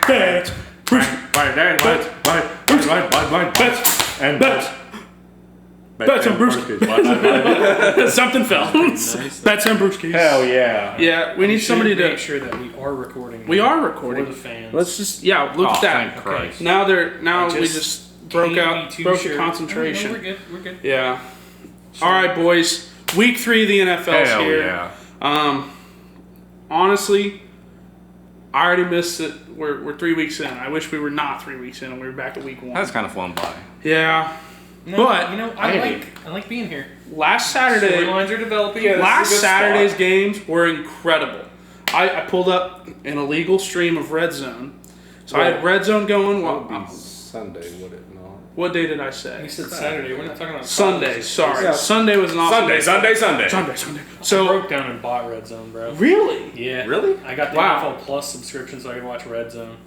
bets, bets and Brewskis. Something fell. Bets and Brewskis. Hell yeah. Yeah, we need somebody to make sure that we are recording. We are recording. For the fans. Let's just look at that. Thank Christ. Now we just broke sure. concentration. No, we're good. Yeah. All right, boys. Week 3 of the NFL's Hell here. yeah. Honestly, I already missed it. We're 3 weeks in. I wish we were not 3 weeks in and we were back at week 1. That's kind of flown by. Yeah. No, But I like being here. last Saturday, Storylines are developing. last Saturday's games were incredible. I pulled up an illegal stream of Red Zone. So I had Red Zone going. That would be Sunday, would it not? What day did I say? You said Saturday. We're not talking about Sunday. Sorry. Yeah. Sunday was an awesome day. Sunday. Sunday. I So, broke down and bought Red Zone, bro. really? Yeah. Really? I got the Wow. NFL Plus subscription so I could watch Red Zone.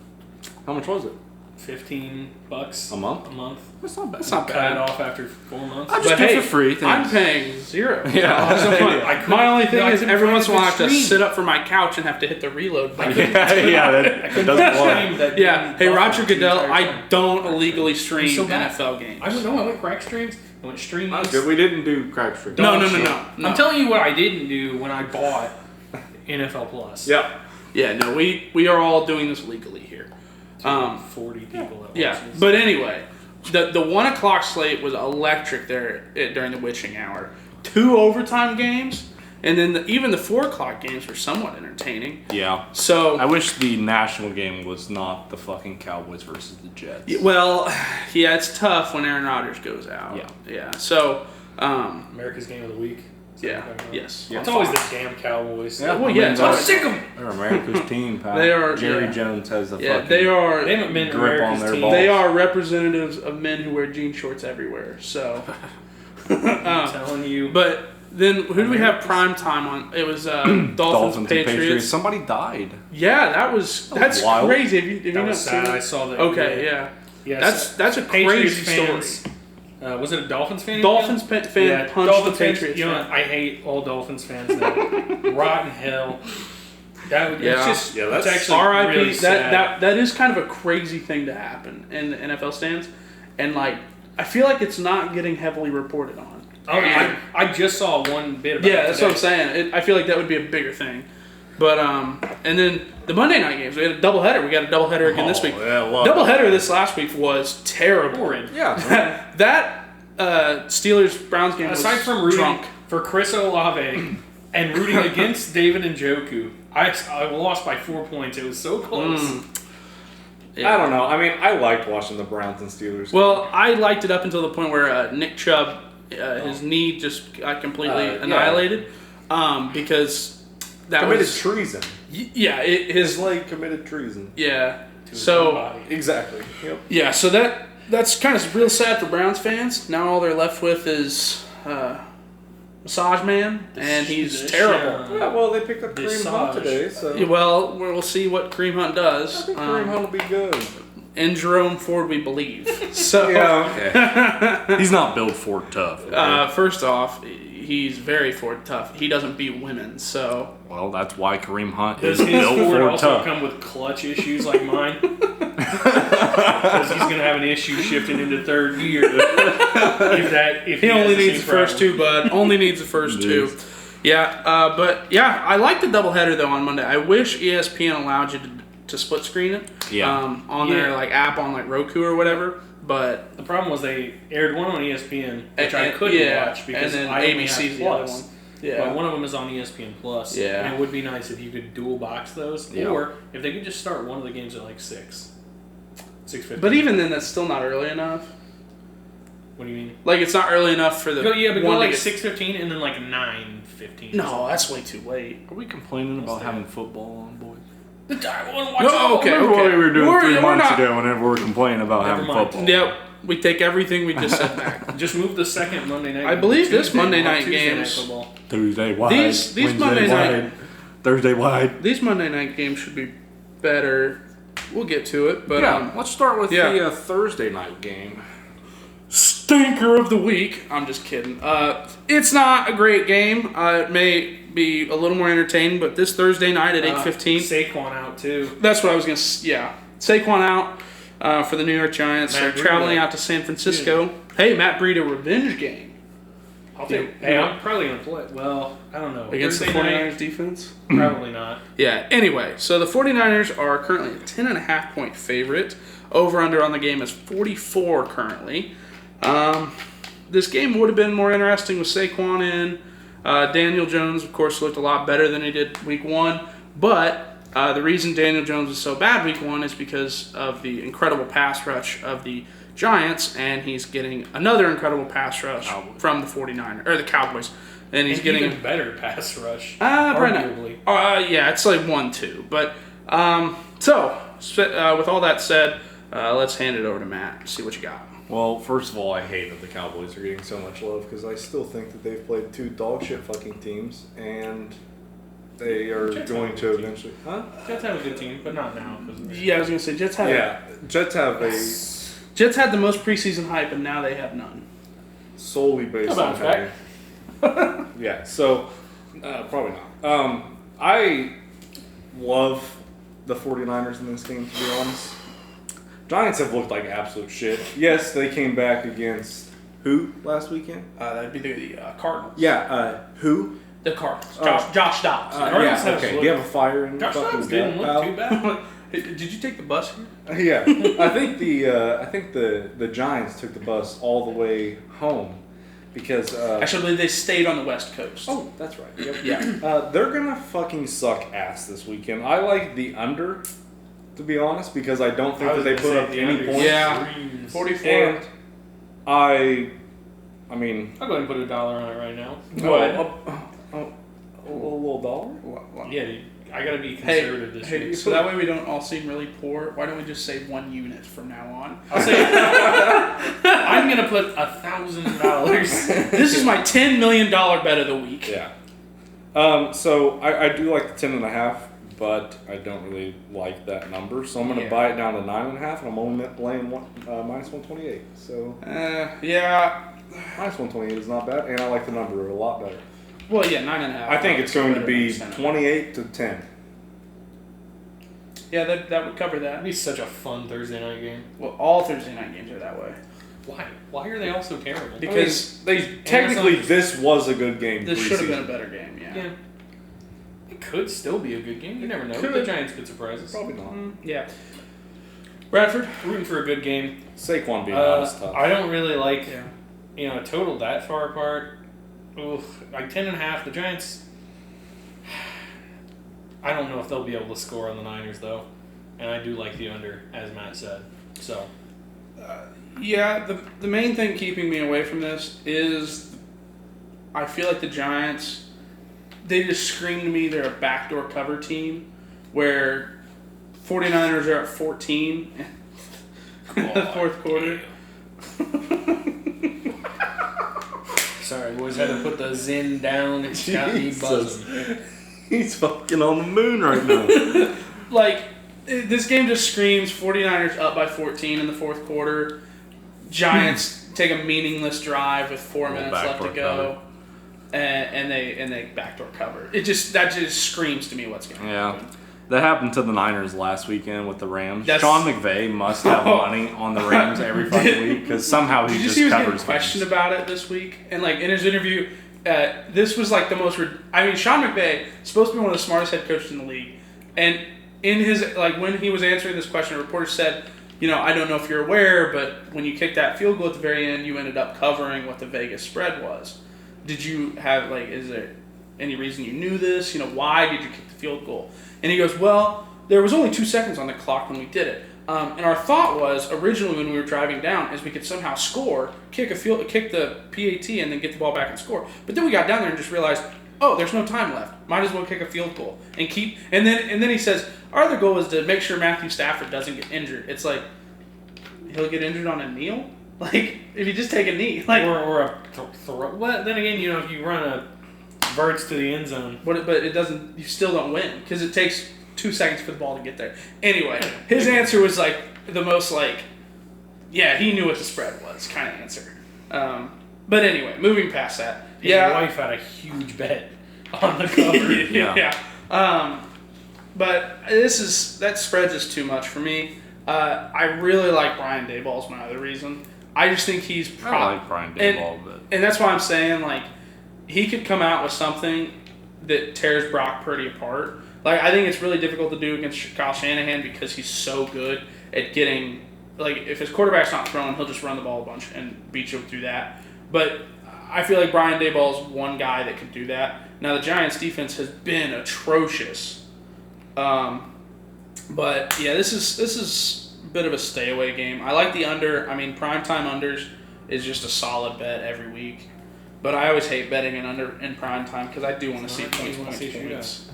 How much was it? $15 A month? a month. That's not bad. It's not Cut it bad. off after 4 months. I just But do it hey, for free. I'm Thanks. paying $0. Yeah. So my only thing I is couldn't every find once a in a while I good have to stream. sit up from my couch and have to hit the reload button. yeah, that doesn't work. Yeah. Hey, Roger Goodell, I don't illegally stream so bad. NFL games. I don't know. I went crack streams. I went streaming. That's good. We didn't do crack stream. No. I'm telling you what I didn't do when I bought NFL Plus. Yep. Yeah, no, we are all doing this legally here. 40 people that Yeah, watch this. but anyway, the 1 o'clock slate was electric there during the witching hour. 2 overtime games, and then even the 4 o'clock games were somewhat entertaining. Yeah. So, I wish the national game was not the fucking Cowboys versus the Jets. well, yeah, it's tough when Aaron Rodgers goes out. Yeah. So, America's Game of the Week. Is that yeah, what you're talking about? yes. It's always the damn Cowboys. Yeah, Well, yeah, I'm sick of them. They're America's team, pal. They are- Jerry yeah. Jones has the Yeah, fucking they are. They haven't been grip on America's their team. ball. They are representatives of men who wear jean shorts everywhere. So, I'm telling you. but then who do we have prime time on? It was Dolphins, Dolphins and Patriots. Somebody died. Yeah, that's wild. crazy. Have you that not was seen sad. I it? saw that. Okay, yeah. Yes. That's a Patriots crazy fans. story. Was it a Dolphins fan? Dolphins fan Yeah, punched Dolphins the fans. Patriots You know, fan. I hate all Dolphins fans now. Rotten hell. It's Yeah. just. Yeah, it's that's actually R.I.P. really sad. that is kind of a crazy thing to happen in the NFL stands, and like I feel like it's not getting heavily reported on. Oh, I just saw one bit about it. Yeah, that's what I'm today. saying. I feel like that would be a bigger thing. But and then the Monday night games, we had a doubleheader. We got a doubleheader again this week. Yeah, love Doubleheader this last week was terrible. Horrid. Yeah. That Steelers Browns game Aside was from rooting drunk. for Chris Olave and rooting against David Njoku, I lost by 4 points. It was so close. Yeah. I don't know. I mean, I liked watching the Browns and Steelers. Well, I liked it up until the point where Nick Chubb, his knee just got completely Yeah. annihilated because that committed was treason. his His leg committed treason. yeah. To So somebody. Exactly. Yep. yeah, so that's kind of real sad for Browns fans. Now all they're left with is Massage Man, and he's terrible. Yeah, well, they picked up Kareem Hunt Visage. today, so Yeah, well, we'll see what Kareem Hunt I does. think Kareem Hunt will be good. And Jerome Ford, we believe. So, Yeah. He's not built Ford tough. Okay? first off, he's very Ford tough. He doesn't beat women, so Well, that's why Kareem Hunt Does is his built Ford Ford also tough. come with clutch issues like mine? Because he's going to have an issue shifting into third gear. If he only has the needs the same first problem. two, bud. Only needs the first two. Yeah, but yeah, I like the doubleheader though on Monday. I wish ESPN allowed you to split screen it. Yeah. On their like app on like Roku or whatever. But The problem was they aired one on ESPN, which I and- couldn't yeah, watch because and then I only ABC's have the other Plus. one. Yeah. But one of them is on ESPN Plus. Yeah. And it would be nice if you could dual box those. Yeah. Or if they could just start one of the games at like 6:50. But even then, that's still not early enough. What do you mean? Like it's not early enough for the Go one like to get- 6:15 and then like 9:15. No, that's way too late. Are we complaining about that? having football on, boys? I want to watch No, okay. Remember what we were doing We're 3 months not- ago whenever we were complaining about Never having mind. football? Yep, we take everything we just said back. Just move the second Monday night. I believe this Tuesday, Monday not night Tuesday night games- football. Tuesday wide. These Wednesday Monday night- wide, Thursday wide. These Monday night games should be better. We'll get to it, but Yeah, let's start with yeah. the Thursday night game. stinker of the week. I'm just kidding. It's not a great game. It may be a little more entertaining, but this Thursday night at 8:15. Saquon out too. That's what I was gonna. Yeah, Saquon out for the New York Giants. They're Matt Breida. traveling out to San Francisco. Hey, Matt Breida revenge game I'll take. Hey, I'm probably gonna play. Well, I don't know. against the Thursday 49ers night, defense. probably not. Yeah, anyway, so the 49ers are currently a 10.5-point favorite. Over-under on the game is 44 currently. This game would have been more interesting with Saquon in. Daniel Jones, of course, looked a lot better than he did week 1. But the reason Daniel Jones was so bad week 1 is because of the incredible pass rush of the Giants, and he's getting another incredible pass rush from the 49ers, or the Cowboys. And he's getting even better pass rush. probably not. Yeah, it's like 1-2. But with all that said, let's hand it over to Matt. See what you got. Well, first of all, I hate that the Cowboys Boys are getting so much love because I still think that they've played 2 dog shit fucking teams and they are Jets going have a to good team. eventually. Huh? Jets have a good team, but not now. Yeah, I was gonna say Jets had Jets have a Jets had the most preseason hype, and now they have none. solely based How on about having. Yeah, so probably not. I love the 49ers in this game, to be honest. Giants have looked like absolute shit. Yes, they came back against who last weekend? That'd be the Cardinals. Yeah, who? The Cardinals. Oh. Josh Dobbs. Cardinals Yeah, have okay. looked- Do you have a fire in your Josh fucking Dobbs didn't gut, look pal? too bad. Hey, did you take the bus here? Yeah, I think the Giants took the bus all the way home because Actually, I believe they stayed on the West Coast. oh, that's right. Yep. yeah. They're gonna fucking suck ass this weekend. I like the under, to be honest, because I don't think that they put up any points. Yeah. 44. And I mean, I'll go ahead and put $1 on it right now. a little dollar. Yeah, dude, I gotta be Hey, conservative this hey, week. so that way we don't all seem really poor. Why don't we just say 1 unit from now on? I'll say I'm gonna put $1,000. This is my $10 million bet of the week. Yeah. So I do like the 10.5, but I don't really like that number. So I'm gonna Yeah. buy it down to 9.5, and I'm only laying minus 128. So Yeah. minus 128 is not bad, and I like the number a lot better. Well, yeah, 9.5. I think it's going to be Better than 28 to 10. Yeah, that would cover that. That'd be such a fun Thursday night game. Well, all Thursday night games are that way. Why? Why are they all so terrible? Because Technically, this was a good game. this should have been preseason. a better game, yeah. Yeah. It could still be a good game. You never know. Could. The Giants could surprise us. Probably not. Yeah. Bradford? Rooting for a good game. Saquon being out is tough. I don't really like, Yeah. a total that far apart. Oof, like 10.5. The Giants. I don't know if they'll be able to score on the Niners though, and I do like the under, as Matt said. So Yeah, the main thing keeping me away from this is I feel like the Giants, they just scream to me they're a backdoor cover team where 49ers are at 14 in the fourth quarter. sorry, boys, had to put the Zen down. It's got me Jesus. buzzing. He's fucking on the moon right now. Like, this game just screams 49ers up by 14 in the fourth quarter. Giants take a meaningless drive with 4 Little minutes left to backdoor go. And they backdoor cover. That just screams to me what's going to happen. That happened to the Niners last weekend with the Rams. That's- Sean McVay must have money on the Rams every fucking week because somehow he Did you just see he was getting covers questioned games. about it this week? And like in his interview, this was like the most. I mean, Sean McVay supposed to be one of the smartest head coaches in the league, and in his when he was answering this question, a reporter said, I don't know if you're aware, but when you kicked that field goal at the very end, you ended up covering what the Vegas spread was. Did you have is there any reason you knew this? Why did you kick the field goal? And he goes, well, there was only 2 seconds on the clock when we did it. And our thought was originally when we were driving down is we could somehow score, kick the PAT, and then get the ball back and score. But then we got down there and just realized, oh, there's no time left. Might as well kick a field goal and keep. And then he says, our other goal is to make sure Matthew Stafford doesn't get injured. It's like he'll get injured on a kneel. Like if you just take a knee, or a throw. Well, then again, if you run a verts to the end zone, but it doesn't. You still don't win because it takes 2 seconds for the ball to get there. Anyway, his answer was the most yeah, he knew what the spread was kind of answer. But anyway, moving past that, his wife had a huge bet on the cover. yeah. But that spread's just too much for me. I really like Brian Daboll is my other reason. I just think he's I like Brian Daboll, but and that's why I'm saying like he could come out with something that tears Brock Purdy apart. Like I think it's really difficult to do against Kyle Shanahan because he's so good at getting like if his quarterback's not throwing, he'll just run the ball a bunch and beat you through that. But I feel like Brian Daboll is one guy that could do that. Now the Giants' defense has been atrocious, but yeah, this is a bit of a stay away game. I like the under. I mean, primetime unders is just a solid bet every week. But I always hate betting in under in prime time because I do want to see points.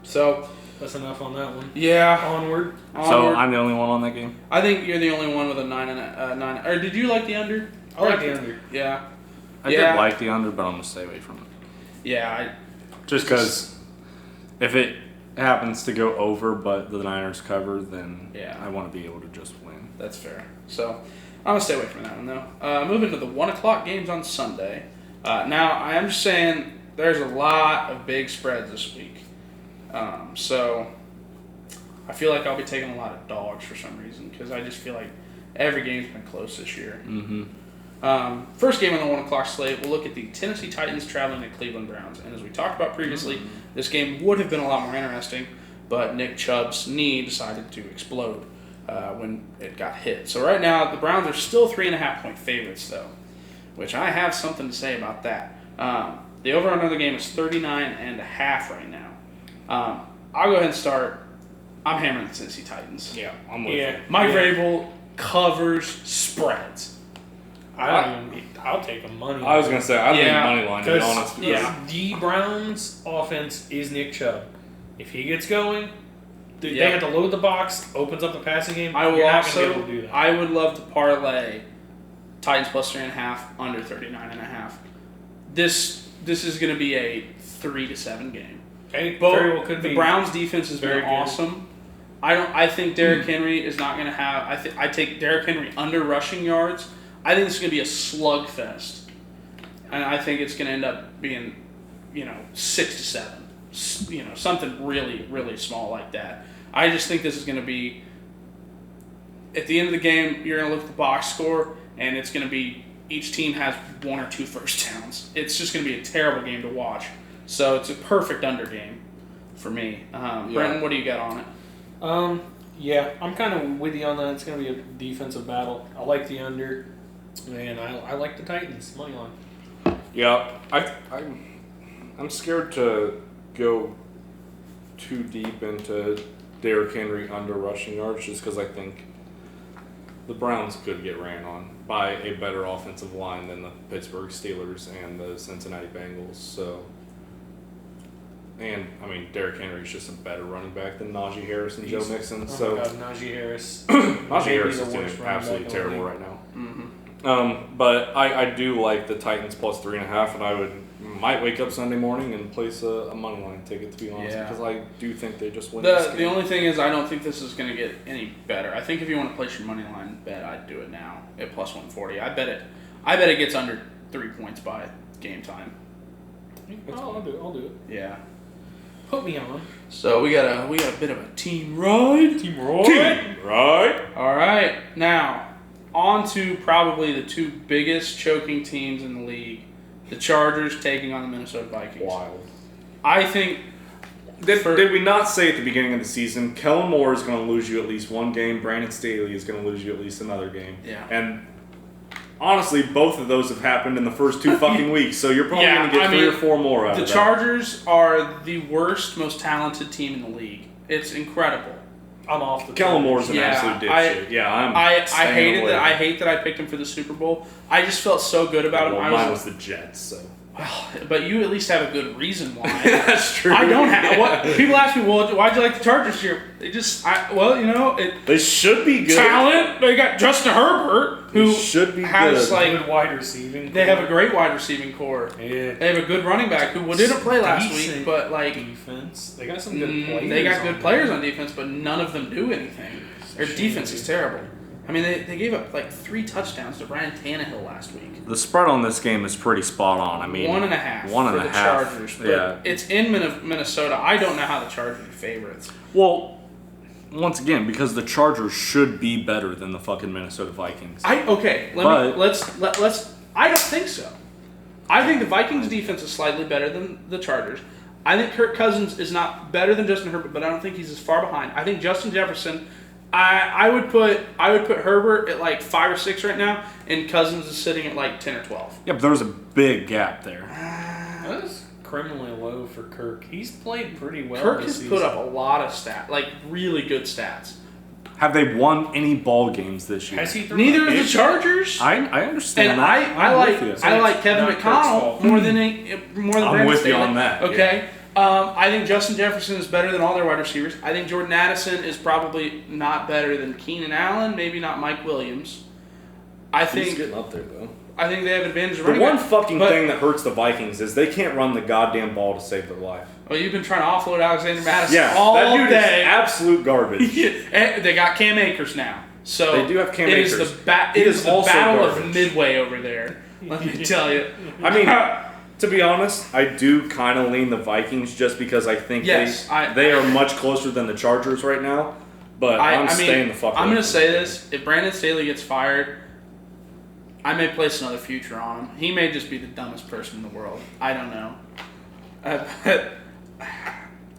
So that's enough on that one. Yeah. Onward. So I'm the only one on that game. I think you're the only one with a 9. Or did you like the under? I like the under. Yeah. I did like the under, but I'm gonna stay away from it. Yeah. Just because if it happens to go over, but the Niners cover, then I want to be able to just win. That's fair. So I'm going to stay away from that one, though. Moving to the 1 o'clock games on Sunday. Now, I am just saying there's a lot of big spreads this week. So I feel like I'll be taking a lot of dogs for some reason because I just feel like every game's been close this year. Mm-hmm. First game on the 1 o'clock slate, we'll look at the Tennessee Titans traveling to Cleveland Browns. And as we talked about previously, this game would have been a lot more interesting, but Nick Chubb's knee decided to explode when it got hit. So right now, the Browns are still 3.5-point favorites, though, which I have something to say about that. The over-under the game is 39.5 right now. I'll go ahead and start. I'm hammering the Tennessee Titans. Yeah, I'm with you. Mike Vrabel covers spreads. I'll take a money. I was going to say, I'd leave money line, to be Because honest. the Browns' offense is Nick Chubb. If he gets going, they Yep. have to load the box, opens up the passing game. I will You're not also. going to be able to do that. I would love to parlay Titans plus 3.5 under 39.5. This is going to be a 3-7 game. Okay, But very well could the be. Browns defense has Very been good. awesome. I think Derrick Henry is not going to have. I take Derrick Henry under rushing yards. I think this is going to be a slugfest, and I think it's going to end up being, 6-7. Something really, really small like that. I just think this is going to be. At the end of the game, you're going to look at the box score, and it's going to be each team has 1 or 2 first downs. It's just going to be a terrible game to watch. So it's a perfect under game for me. Brenton, what do you got on it? Yeah, I'm kind of with you on that. It's going to be a defensive battle. I like the under, and I like the Titans money line. Yeah, I'm scared to go too deep into Derrick Henry under rushing yards just because I think the Browns could get ran on by a better offensive line than the Pittsburgh Steelers and the Cincinnati Bengals. So, and I mean, Derrick Henry's just a better running back than Najee Harris and Joe Mixon. Oh my God, Najee Harris. Najee Harris the is doing worst running absolutely back in the terrible league. right now. Mm-hmm. But I do like the Titans plus 3.5, and I might wake up Sunday morning and place a money line ticket, to be honest, Yeah. because I do think they just win this game. The only thing is, I don't think this is going to get any better. I think if you want to place your money line bet, I'd do it now at plus 140. I bet it gets under 3 points by game time. I'll do it. Yeah. Put me on. So we got a bit of a team ride. Team Roy. Right? All right, now on to probably the 2 biggest choking teams in the league: the Chargers taking on the Minnesota Vikings. Wild. I think. Did we not say at the beginning of the season, Kellen Moore is going to lose you at least one game, Brandon Staley is going to lose you at least another game? Yeah. And honestly, both of those have happened in the first 2 fucking weeks, so you're probably going to get 3 or 4 more out The of that. Chargers are the worst, most talented team in the league. It's incredible. I'm off the Kellen Moore's an Yeah, absolute dipshit. I hate that I picked him for the Super Bowl. I just felt so good about him. Well, I mine was the Jets, so. well, but you at least have a good reason why. That's true. I don't have. What people ask me, well, why'd you like the Chargers here? They just, They should be good. talent. They got Justin Herbert, who They should be has good. like good wide receiving. they have a great wide receiving core. Yeah. They have a good running back who didn't play last Decent week, but like defense. They got some good players. they got good on players there. on defense, but none of them do anything. Their defense is terrible. I mean, they gave up like 3 touchdowns to Ryan Tannehill last week. The spread on this game is pretty spot on. I mean, 1.5 1.5. for the Chargers. But Yeah. it's in Minnesota. I don't know how the Chargers are favorites. Well, once again, because the Chargers should be better than the fucking Minnesota Vikings. I don't think so. I think the Vikings defense is slightly better than the Chargers. I think Kirk Cousins is not better than Justin Herbert, but I don't think he's as far behind. I think Justin Jefferson, I would put Herbert at like 5 or 6 right now, and Cousins is sitting at like 10 or 12. Yeah, but there's a big gap there. That's criminally low for Kirk. He's played pretty well. Kirk this has season. put up a lot of stats, like really good stats. Have they won any ball games this year? Has he thrown Neither a of the pick? Chargers. I understand And that. I I'm with you. like Kevin Not Kirk's McConnell fault. more than Brandon with you Staley. on that, Okay. I think Justin Jefferson is better than all their wide receivers. I think Jordan Addison is probably not better than Keenan Allen. Maybe not Mike Williams. He's think getting up there, though. I think they have advantage of The running one back. fucking But- thing that hurts the Vikings is they can't run the goddamn ball to save their life. Well, you've been trying to offload Alexander Madison Yeah, all that dude day. is absolute garbage. And they got Cam Akers now. So They do have Cam it is Akers. It He is is the also battle garbage. of Midway over there. Let me tell you. I mean, to be honest, I do kind of lean the Vikings just because I think Yes, they are much closer than the Chargers right now. But I'm staying the fuck away I'm going to from say them. this. If Brandon Staley gets fired, I may place another future on him. He may just be the dumbest person in the world. I don't know.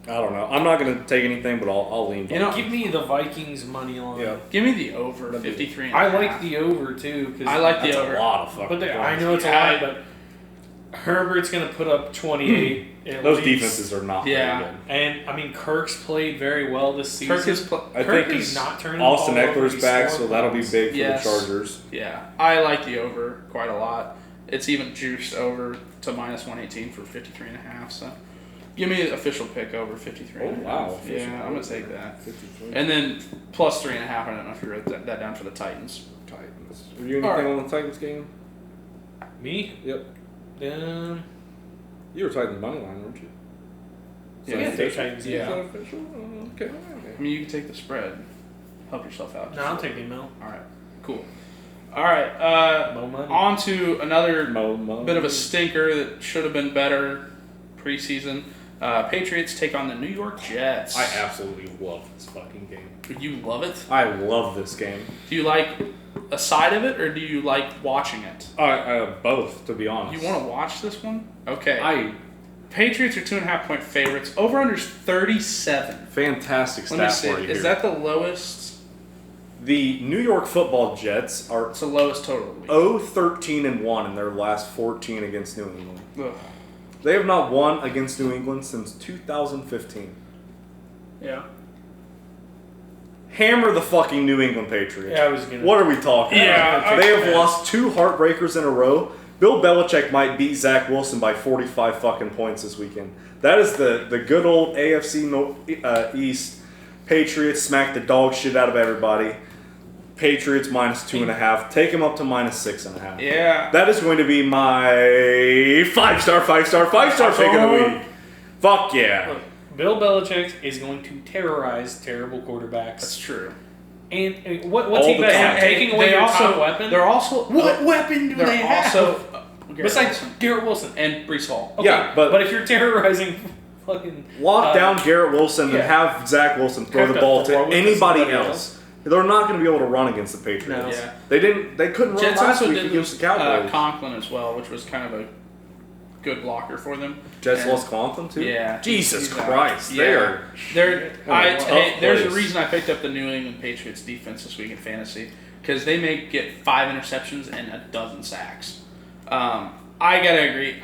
I don't know. I'm not going to take anything, but I'll lean. You know, Give me the Vikings money line. Yeah. give me the over 53 and a I half. like the over too. Cause I like the That's over. a lot of fucking But I points. know it's Yeah. a lot, but Herbert's going to put up 28 at Those least. defenses are not Yeah. very good. And, I mean, Kirk's played very well this season. Kirk is. I Kirk think is He's not turning Austin the ball over, Eckler's he's back, scoring so that'll be points. big for Yes. the Chargers. Yeah, I like the over quite a lot. It's even juiced over to minus 118 for 53 and a half. So, give me the official pick over 53 and a half. Official Yeah, I'm gonna pick. take that. 53. And then plus 3.5. I don't know if you wrote that down for the Titans. Titans. Were you anything Alright. on the Titans game? Me? Yep. Um, You were Titans money line, weren't you? Yeah, yeah, official? Titans, yeah. Is that official? Oh, okay. I mean, you can take the spread. Help yourself out. No, I'll take the Mill. All right. Cool. All right. Mo money. On to another Mo. bit of a stinker that should have been better preseason. Patriots take on the New York Jets. I absolutely love this fucking game. You love it? I love this game. Do you like a side of it, or do you like watching it? Both, to be honest. You want to watch this one? Okay. I Patriots are 2.5 point favorites. Over under's 37. fantastic Let me stat see. for you Is here. that the lowest? The New York Football Jets are It's the lowest total. of the week. 0-13-1 in their last 14 against New England. Ugh. They have not won against New England since 2015. Yeah. Hammer the fucking New England Patriots. Yeah, I was gonna. What are we talking Yeah, about? They have lost 2 heartbreakers in a row. Bill Belichick might beat Zach Wilson by 45 fucking points this weekend. That is the good old AFC East. Patriots smack the dog shit out of everybody. Patriots minus 2.5. Take them up to minus 6.5. Yeah. That is going to be my 5-star pick of the week. Fuck yeah. Look, Bill Belichick is going to terrorize terrible quarterbacks. That's true. And what's All he the best time. at? Taking away your top weapon? They're also. What weapon do They're they have? also. Garrett Besides Wilson Garrett Wilson. and Brees Hall. Okay, Yeah, but- if you're terrorizing fucking Lock down Garrett Wilson and yeah. have Zach Wilson throw Have the to ball throw to it to anybody somebody else. They're not going to be able to run against the Patriots. No. Yeah. They couldn't run Jets last also week did against lose the Cowboys. Conklin as well, which was kind of a good blocker for them. Jets And- lost Conklin too. Yeah. Jesus He's out. Christ, Yeah. they are. There's a place. reason I picked up the New England Patriots defense this week in fantasy because they may get 5 interceptions and a dozen sacks. I gotta agree.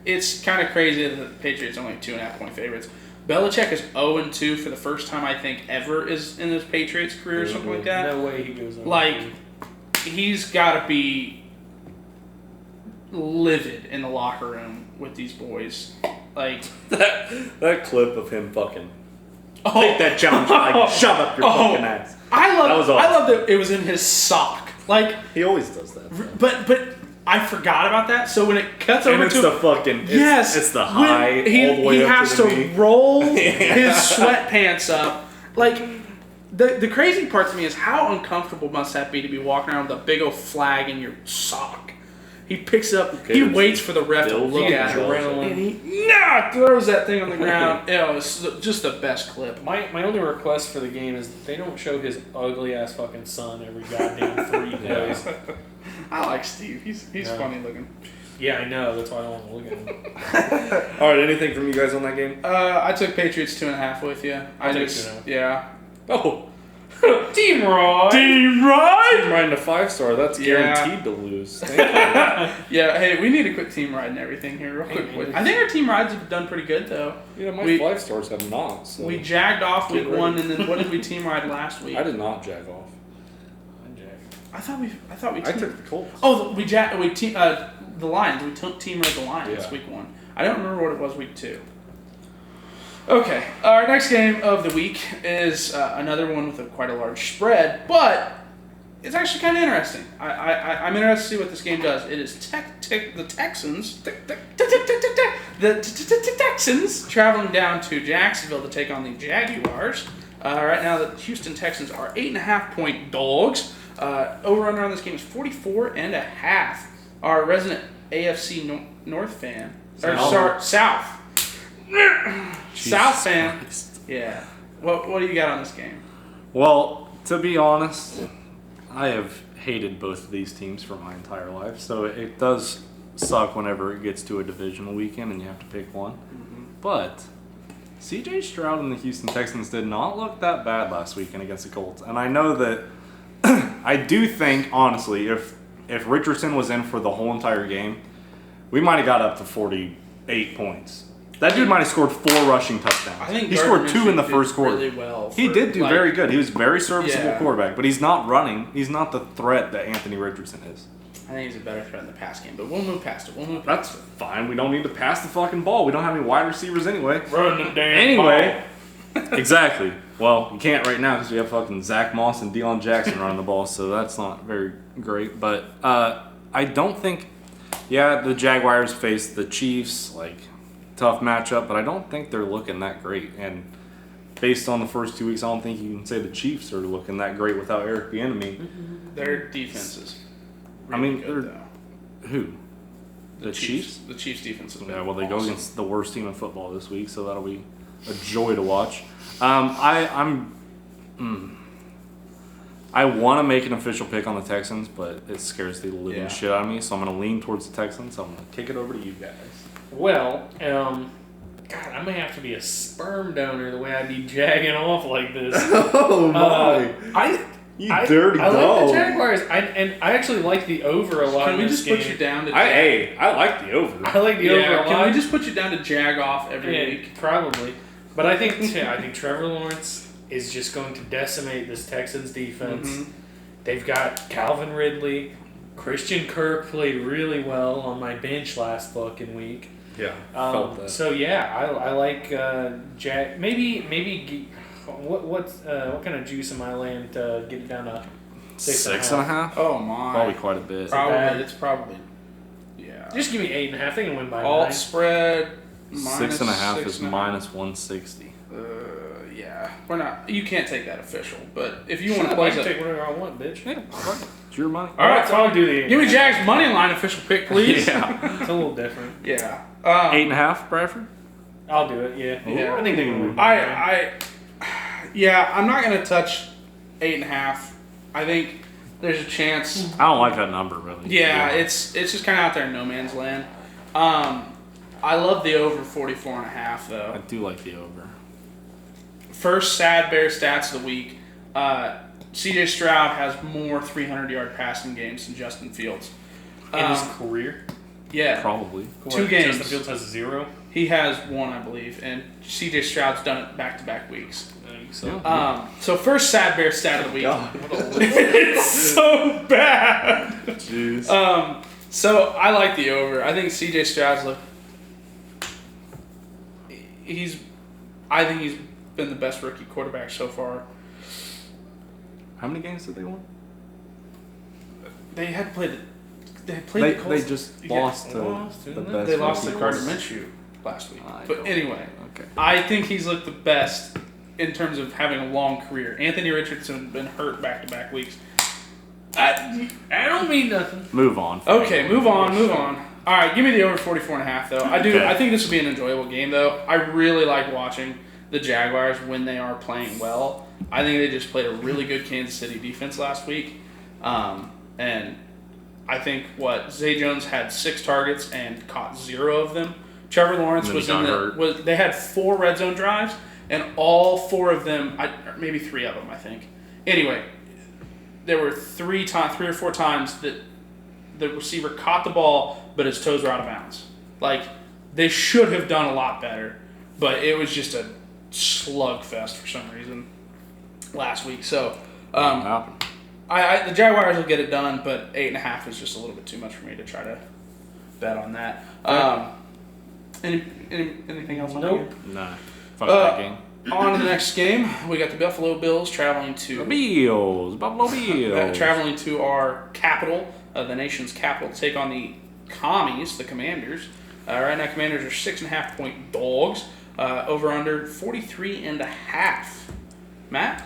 It's kind of crazy that the Patriots are only 2.5 point favorites. Belichick is 0-2 for the first time I think ever is in his Patriots career or something like that. no way he goes on. Like, he's got to be livid in the locker room with these boys. Like, that clip of him fucking oh, take that challenge, like shove up your fucking ass. I That was awesome. love that it was in his sock. Like, He always does that. but I forgot about that. So when it cuts And over it's to the fucking yes, it's the when high all the way he up has to the to knee. roll his sweatpants up. Like, the crazy part to me is how uncomfortable must that be to be walking around with a big old flag in your sock. He picks up. He cares? waits for the ref to Bills look and at him, adrenaline. and he throws that thing on the ground. It was just the best clip. My only request for the game is that they don't show his ugly ass fucking son every goddamn 3 plays. I like Steve. He's Yeah. funny looking. Yeah, I know. That's why I don't want to look at him. All right, anything from you guys on that game? I took Patriots 2.5 with you. I'll take 2.5. Yeah. Oh, Team Roy. Team right. I'm riding a 5-star. That's Yeah. guaranteed to lose. Thank Yeah. Hey, we need a quick team ride and everything here, real quick. I think our team rides have done pretty good though. you. Yeah, my We- 5-stars have not. So. We jagged off Get week ready. 1, and then what did we team ride last week? I did not jag off. I thought we. I took the Colts. Oh, we team the Lions. We took team ride the Lions Yeah. week 1. I don't remember what it was week 2. Okay, our next game of the week is another one with quite a large spread, but it's actually kind of interesting. I'm interested to see what this game does. It is the Texans, the Texans traveling down to Jacksonville to take on the Jaguars. Right now, the Houston Texans are 8.5-point dogs. Over/under on this game is 44.5. Our resident AFC North fan, or sorry, South. South fan. Christ. Yeah. What do you got on this game? Well, to be honest, I have hated both of these teams for my entire life, so it does suck whenever it gets to a divisional weekend and you have to pick one. But CJ Stroud and the Houston Texans did not look that bad last weekend against the Colts, and I know that I do think, honestly, if Richardson was in for the whole entire game, we might have got up to 48 points. That dude might have scored 4 rushing touchdowns. I think he scored Gardner 2 in the Minshew did first quarter. really well. He for, did do like, very good. He was a very serviceable Yeah. quarterback, but he's not running. He's not the threat that Anthony Richardson is. I think he's a better threat in the pass game, but we'll move past it. That's fine. We don't need to pass the fucking ball. We don't have any wide receivers anyway. Run the damn Anyway, exactly. Well, you can't right now because we have fucking Zach Moss and Deion Jackson running the ball, so that's not very great. But I don't think, the Jaguars face the Chiefs, tough matchup, but I don't think they're looking that great. And based on the first 2 weeks, I don't think you can say the Chiefs are looking that great without Eric Bieniemy. Their defenses. I mean, good, they're- though. Who? The Chiefs? The Chiefs defense is Yeah, well, they go awesome. against the worst team in football this week, so that'll be a joy to watch. I want to make an official pick on the Texans, but it scares the living Yeah. shit out of me, so I'm going to lean towards the Texans. So I'm going to kick it over to you guys. Well, God, I may have to be a sperm donor the way I'd be jagging off like this. Oh I dirty I dog. like the Jaguars, I actually like the over a lot. Can in we this just game. put you down to I like the over. I like the over a lot. Can we just put you down to jag off every Yeah, week? probably. But I think Trevor Lawrence is just going to decimate this Texans defense. Mhm. They've got Calvin Ridley. Christian Kirk played really well on my bench last fucking week. Yeah, felt that. So I like Jack. Maybe what kind of juice am I laying to get it down to 6.5? Oh my. Probably quite a bit. Probably. It's probably. Yeah. Just give me 8.5. They can win by Alt 9. spread. minus 6.5 is 6.5. minus 160. Yeah. We're not. You can't take that official, but if you Sure, want to I play can it. take whatever I want, bitch. It's your money. All right, so I'll do the. Give me Jags money line official pick, please. Yeah. It's a little different. Yeah. 8.5, Bradford? I'll do it. Yeah. Yeah. I think they can win. by 9. Yeah, I'm not gonna touch 8.5. I think there's a chance. I don't like that number, really. Yeah, it's just kind of out there in no man's land. I love the over 44.5 I though. do like the over. First sad Bear stats of the week. C.J. Stroud has more 300-yard passing games than Justin Fields. In his career, Yeah, Probably. Two games. Justin Fields has 0. he has one, I believe, and C.J. Stroud's done it back-to-back weeks. So So first sad Bear stat of the week. God. It's so bad. Jeez. So I like the over. I think C.J. Stroud's I think he's been the best rookie quarterback so far. How many games did they win? They had played. They They, played the Colts. they just Yeah, lost to lost, the didn't best. They lost to rookie Gardner quarterback. Minshew last week. I But don't- anyway, Okay. I think he's looked the best in terms of having a long career. Anthony Richardson been hurt back-to-back weeks. I don't mean nothing. Move on. Okay, move on. All right, give me the over 44.5 though. I do. Okay. I think this will be an enjoyable game though. I really like watching the Jaguars when they are playing well. I think they just played a really good Kansas City defense last week, and I think Zay Jones had 6 targets and caught 0 of them. Trevor Lawrence And then was he in got hurt. they had 4 red zone drives, and all 4 of them, maybe 3 of them, I think. Anyway, there were 3 or 4 times that the receiver caught the ball, but his toes were out of bounds. Like, they should have done a lot better, but it was just a slugfest for some reason last week. So, Happen. the Jaguars will get it done, but 8.5 is just a little bit too much for me to try to bet on that. Anything else on that Nope. game? Nah. Fuck that game. On to the next game, we got the Buffalo Bills traveling to Buffalo Bills. traveling to our capital, the nation's capital, to take on the Commies, the Commanders. Right now, Commanders are 6.5-point dogs. Over under 43.5. Matt?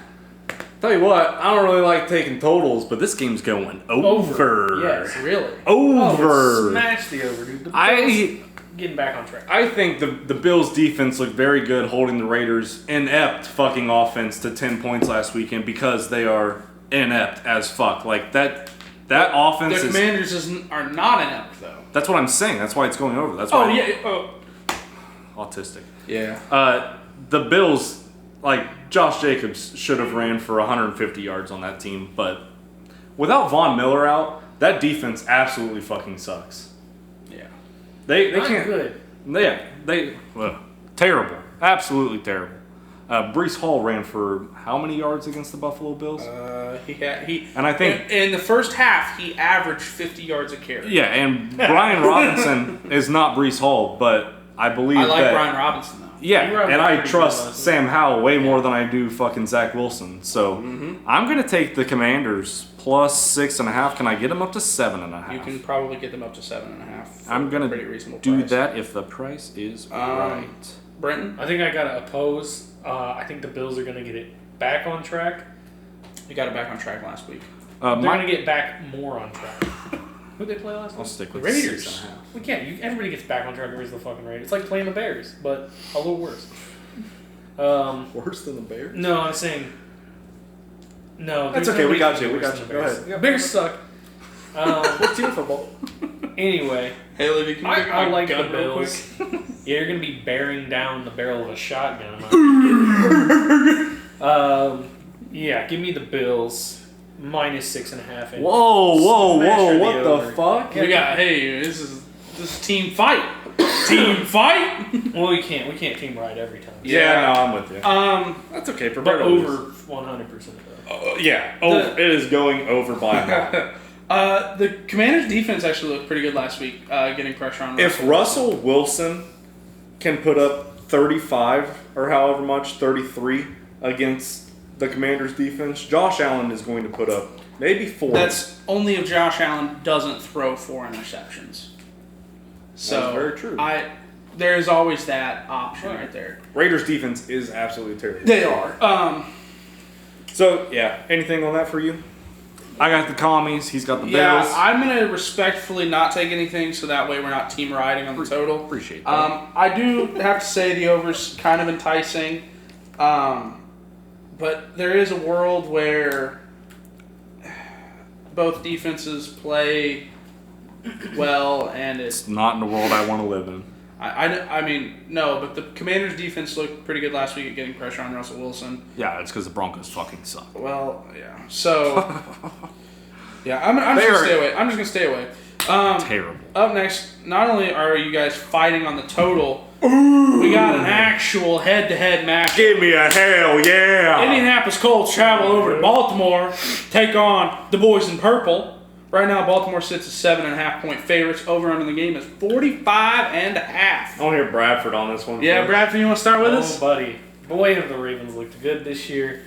Tell you what, I don't really like taking totals, but this game's going over. Yes. Really? Over. Smash the over, dude. The Bills I getting back on track. I think the Bills defense looked very good holding the Raiders' inept fucking offense to 10 points last weekend because they are inept as fuck. Like that offense The is. Commanders are not inept, though. That's what I'm saying. That's why it's going over. That's why. Oh, yeah. Oh. Autistic. Yeah. The Bills, like Josh Jacobs, should have ran for 150 yards on that team, but without Von Miller out, that defense absolutely fucking sucks. Yeah. They Not can't. good. They terrible, absolutely terrible. Brees Hall ran for how many yards against the Buffalo Bills? And I think- in the first half he averaged 50 yards a carry. Yeah, and Brian Robinson is not Brees Hall, but I believe I like that. Brian Robinson though. Yeah, He ran and I pretty trust good last Sam Howell way more than I do fucking Zach Wilson. So I'm gonna take the Commanders plus 6.5. Can I get them up to 7.5? You can probably get them up to 7.5. for I'm gonna a pretty reasonable do price. that if the price is right. Brenton, I think I gotta oppose. I think the Bills are gonna get it back on track. you got it back on track last week. They're gonna get back more on track. Who'd they play last I'll week? stick with Raiders. 6.5. We can't. Everybody gets back on track against the fucking Raiders. It's like playing the Bears, but a little worse. Worse than the Bears? No, I'm saying. No, That's there's okay. no We got reason you. We worse got than you. the Go Bears. ahead. Bears suck. What's your football? Anyway, Hey, Olivia, can you pick I my like the gun real Bills. Yeah, you're gonna be bearing down the barrel of a shotgun. Yeah, give me the Bills minus 6.5. and Whoa! smash What the the over. fuck? We got. Hey, this is team fight. Team fight. Well, we can't team ride every time. Yeah, no, I'm with you. Um, That's okay. But Prepare to over lose. 100%. Yeah. It is going over by a mile. the Commanders' defense actually looked pretty good last week, getting pressure on. If Russell Wilson can put up 35 or however much, 33 against the Commanders' defense, Josh Allen is going to put up maybe 4. That's only if Josh Allen doesn't throw 4 interceptions. So That's very true. There's always that option right there. Raiders' defense is absolutely terrible. They are. So, yeah, anything on that for you? I got the Commies. He's got the Yeah, Bills. I'm gonna respectfully not take anything, so that way we're not team riding on the total. Appreciate that. I do have to say the over's kind of enticing, but there is a world where both defenses play well, and It's not in the world I want to live in. I mean, no, but the Commanders' defense looked pretty good last week at getting pressure on Russell Wilson. Yeah, it's because the Broncos fucking suck. Well, yeah. So, yeah, I'm just gonna stay away. I'm just gonna stay away. Terrible. Up next, not only are you guys fighting on the total, we got an actual head-to-head match. Give me a hell yeah! Indianapolis Colts travel over to Baltimore, take on the boys in purple. Right now, Baltimore sits at 7.5-point favorites. Over under the game is 45.5. I want to hear Bradford on this one. Yeah, first. Bradford, you want to start with Oh, us? buddy. Boy, have the Ravens looked good this year.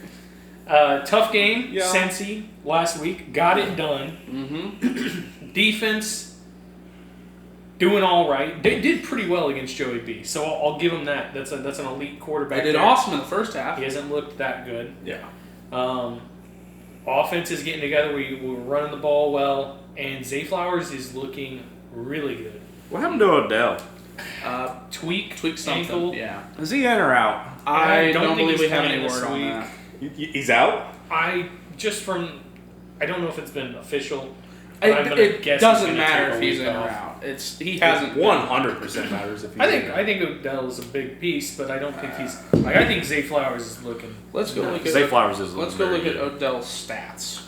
Tough game. Yeah. Cincy last week. Got it done. Mm-hmm. Defense doing all right. They did pretty well against Joey B. So I'll give them that. That's an elite quarterback. They did there. awesome in the first half. He hasn't looked that good. Yeah. Offense is getting together. We're running the ball well, and Zay Flowers is looking really good. What happened to Odell? Tweak something. ankle. Yeah. Is he in or out? I don't think believe he's we have playing any this word on week. that. He's out? I don't know if it's been official. But I'm gonna It guess doesn't he's gonna matter take if a he's week in or off. out. He hasn't. 100% matters if he's in. I think Odell is a big piece, but I don't think he's like. I think Zay Flowers is looking. Let's go look Zay at. Flowers is. Let's go very look at good. Odell's stats.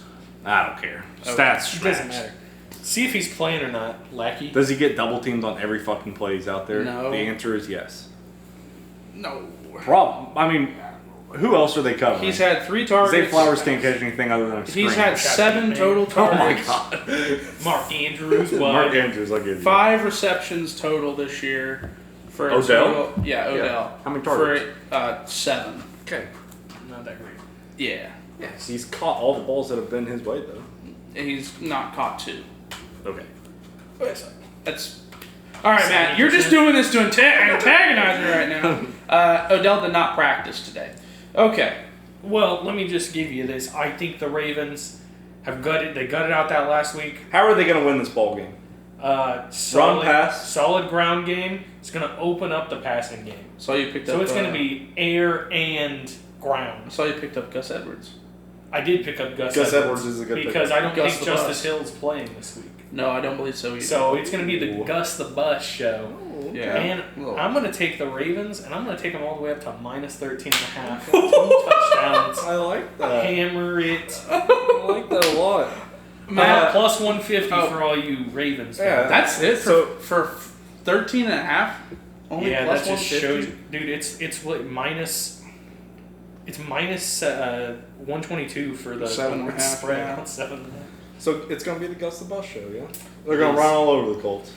I don't care. Okay. Stats. It doesn't scratch. matter. See if he's playing or not, Lackey. Does he get double teamed on every fucking play he's out there? No. The answer is yes. No. Problem. I mean, who else are they covering? He's had 3 targets. Zay Flowers can't catch anything other than a screen. He's had 7 total Oh my targets. god. Mark Andrews. Mark Andrews, I'll give you. 5 receptions total this year. For a Odell? total- yeah, Odell. How many targets? For 7. Okay. Not that great. Yeah. Yes, he's caught all the balls that have been his way though. He's not caught 2. Okay. That's all right, Matt. You're just doing this to antagonize me right now. Odell did not practice today. Okay. Well, let me just give you this. I think the Ravens have gutted. They gutted out that last week. How are they going to win this ball game? Solid, pass? solid ground game. It's going to open up the passing game. So you picked up. So it's going to be air and ground. I saw you picked up Gus Edwards. I did pick up Gus Edwards is a good because I don't Gus think the Justice Bus. Hill's playing this week. No, I don't believe so either. So it's going to be the Ooh. Gus the Bus show. yeah. And Well, I'm going to take the Ravens, and I'm going to take them all the way up to minus 13.5. 2 touchdowns. I like that. Hammer it. I like that a lot. Matt, Plus 150 Oh. for all you Ravens fans. Yeah. that's it So- for 13 and a half. Only Yeah, plus that just 150? shows, dude. It's what minus. It's minus 122 for the 7.5, spread yeah. on 7.5. So it's going to be the Gus the Bus show, yeah? They're going to run all over the Colts.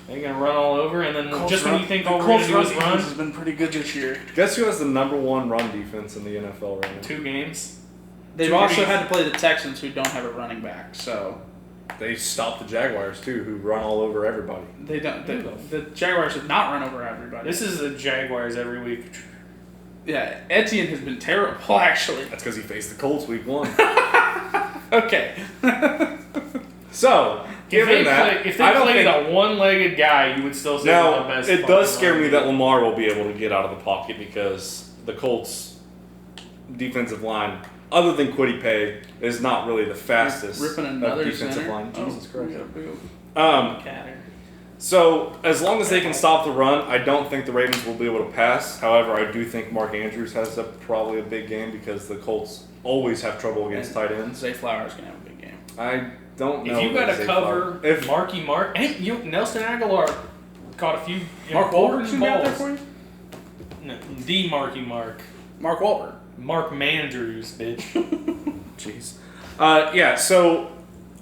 They're gonna run all over, and then just when you think all we're Colts gonna do is run defense run, has been pretty good this year. Guess who has the #1 run defense in the NFL right now? 2 games. They've Two also games. had to play the Texans, who don't have a running back. So They stopped the Jaguars too, who run all over everybody. they don't. The Jaguars have not run over everybody. This is the Jaguars every week. Yeah, Etienne has been terrible, actually. That's because he faced the Colts week 1. Okay. So, given that, if I they don't played think. a one-legged guy, you would still say they're the Now, best. it fucking does scare me running that team. Lamar will be able to get out of the pocket because the Colts' defensive line, other than Kwity Paye, is not really the fastest Ripping of another defensive center. line. Jesus Oh, Christ. yeah. Catter. So, as long as they can stop the run, I don't think the Ravens will be able to pass. However, I do think Mark Andrews has probably a big game because the Colts always have trouble against tight ends. Zay Flowers gonna have a big game. I don't know. If you got that to Zay cover Flowers- if Marky Mark, and Nelson Aguilar caught a few Mark important Wahlberg's gonna be out there balls. for you. No, the Marky Mark. Mark Wahlberg. Mark Mandrews, bitch. Jeez. Yeah, so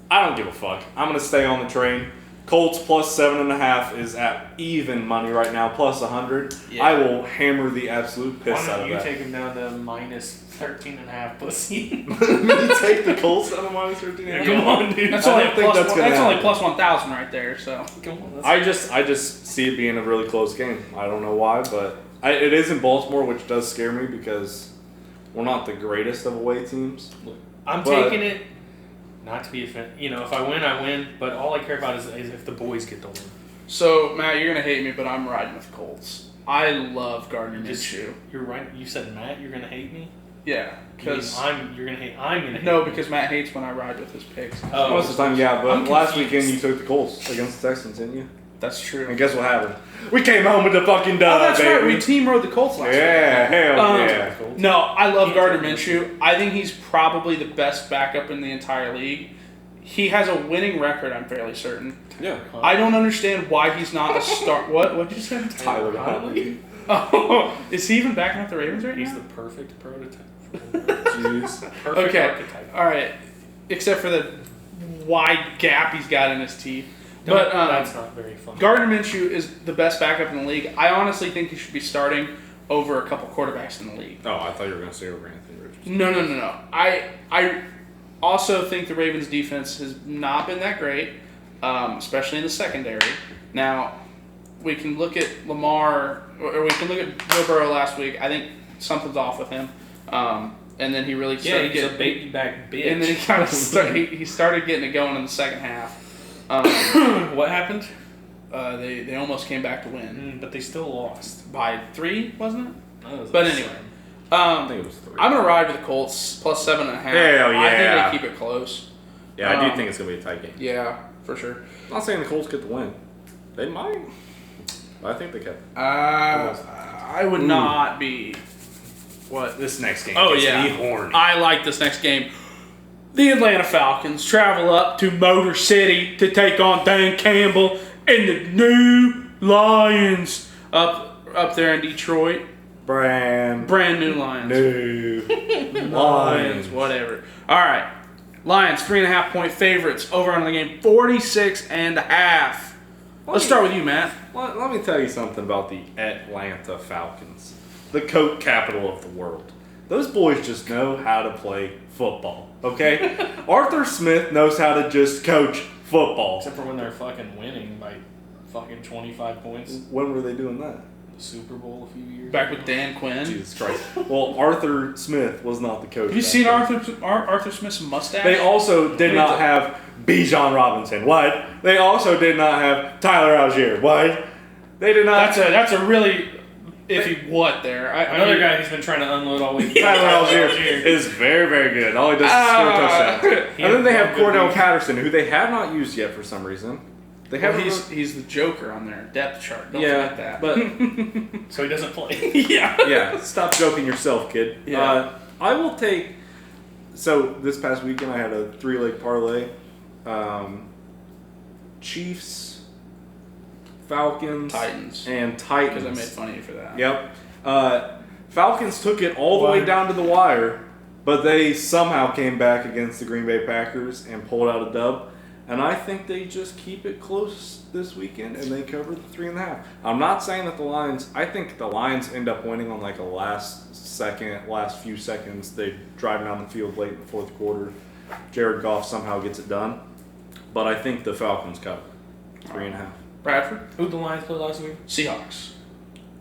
I don't give a fuck. I'm going to stay on the train. Colts plus 7.5 is at even money right now, plus 100. Yeah. I will hammer the absolute piss Why out don't of you that. take him down to minus 13.5, pussy? Me take the Colts out of minus 13.5? Come on, dude. That's I only don't think plus that's one, gonna that's only happen. plus 1,000 right there. So Come on, I just see it being a really close game. I don't know why, but it is in Baltimore, which does scare me because we're not the greatest of away teams. I'm but- taking it. Not to be offended. You know, if I win, I win. But all I care about is if the boys get the win. So Matt, you're gonna hate me, but I'm riding with Colts. I love Gardner Just Minshew. You're right. You said Matt, you're gonna hate me. Yeah, because You're gonna hate. I'm gonna hate. no, you. because Matt hates when I ride with his picks. Oh. Most of the time, yeah, but I'm last confused. weekend you took the Colts against the Texans, didn't you? That's true. And guess what happened? We came home with the fucking dub, Oh, that's baby. right. We team rode the Colts last Yeah, hell Um, yeah. No, I love Can't Gardner do Minshew. I think he's probably the best backup in the entire league. He has a winning record, I'm fairly certain. Yeah. I don't understand why he's not a start. What did you say? Tyler Huntley? Oh, is he even backing up the Ravens right He's now? the perfect prototype. Jeez. Perfect Okay. archetype. All right, except for the wide gap he's got in his teeth. No, But that's not very fun. Gardner Minshew is the best backup in the league. I honestly think he should be starting over a couple quarterbacks in the league. Oh, I thought you were going to say over Anthony Richardson. No. I also think the Ravens' defense has not been that great, especially in the secondary. Now, we can look at Lamar, or we can look at Joe Burrow last week. I think something's off with him. and then he really Yeah, started he's a getting, baby back bitch. and then he kind of he started getting it going in the second half. What happened? They almost came back to win But they still lost. by 3, wasn't it? That was But insane. anyway, I think it was 3. I'm gonna ride with the Colts plus 7.5. Hell I yeah. think they keep it close. Yeah, I do think it's gonna be a tight game. Yeah, for sure. I'm not saying the Colts get the win. They might. I think they can. I would not be. What? This next game. Oh gets yeah, me horny. I like this next game. The Atlanta Falcons travel up to Motor City to take on Dan Campbell and the new Lions up there in Detroit. Brand Brand new Lions. new Lions, Lions. whatever. All right, Lions 3.5-point favorites. Over on the game 46.5. Let's start with you, Matt. Let me tell you something about the Atlanta Falcons, the Coke capital of the world. Those boys just know how to play football. Okay, Arthur Smith knows how to just coach football. Except for when they're fucking winning by fucking 25 points. When were they doing that? The Super Bowl a few years Back ago. with Dan Quinn. Jesus Christ. Well, Arthur Smith was not the coach. Have you back seen then. Arthur Smith's mustache? They also did not have Bijan Robinson. What? They also did not have Tyler Algier. What? They did not. That's a really iffy what there. Another guy he's been trying to unload all week. Tyler Algier is very, very good. All he does is score touchdowns. And then they have Cordell Patterson, who they have not used yet for some reason. They Well, have he's the Joker on their depth chart. Don't forget that. but So he doesn't play. yeah. yeah, stop joking yourself, kid. Yeah. I will take. So this past weekend, I had a 3-leg parlay. Chiefs, Falcons, Titans. and Because Titans. I made fun of you for that. Yep. Falcons took it all the way down to the wire, but they somehow came back against the Green Bay Packers and pulled out a dub. And I think they just keep it close this weekend and they cover the 3.5. I'm not saying that the Lions. I think the Lions end up winning on like a last few seconds. They drive down the field late in the fourth quarter. Jared Goff somehow gets it done, but I think the Falcons cover 3.5. Bradford? Who'd the Lions play last week? Seahawks.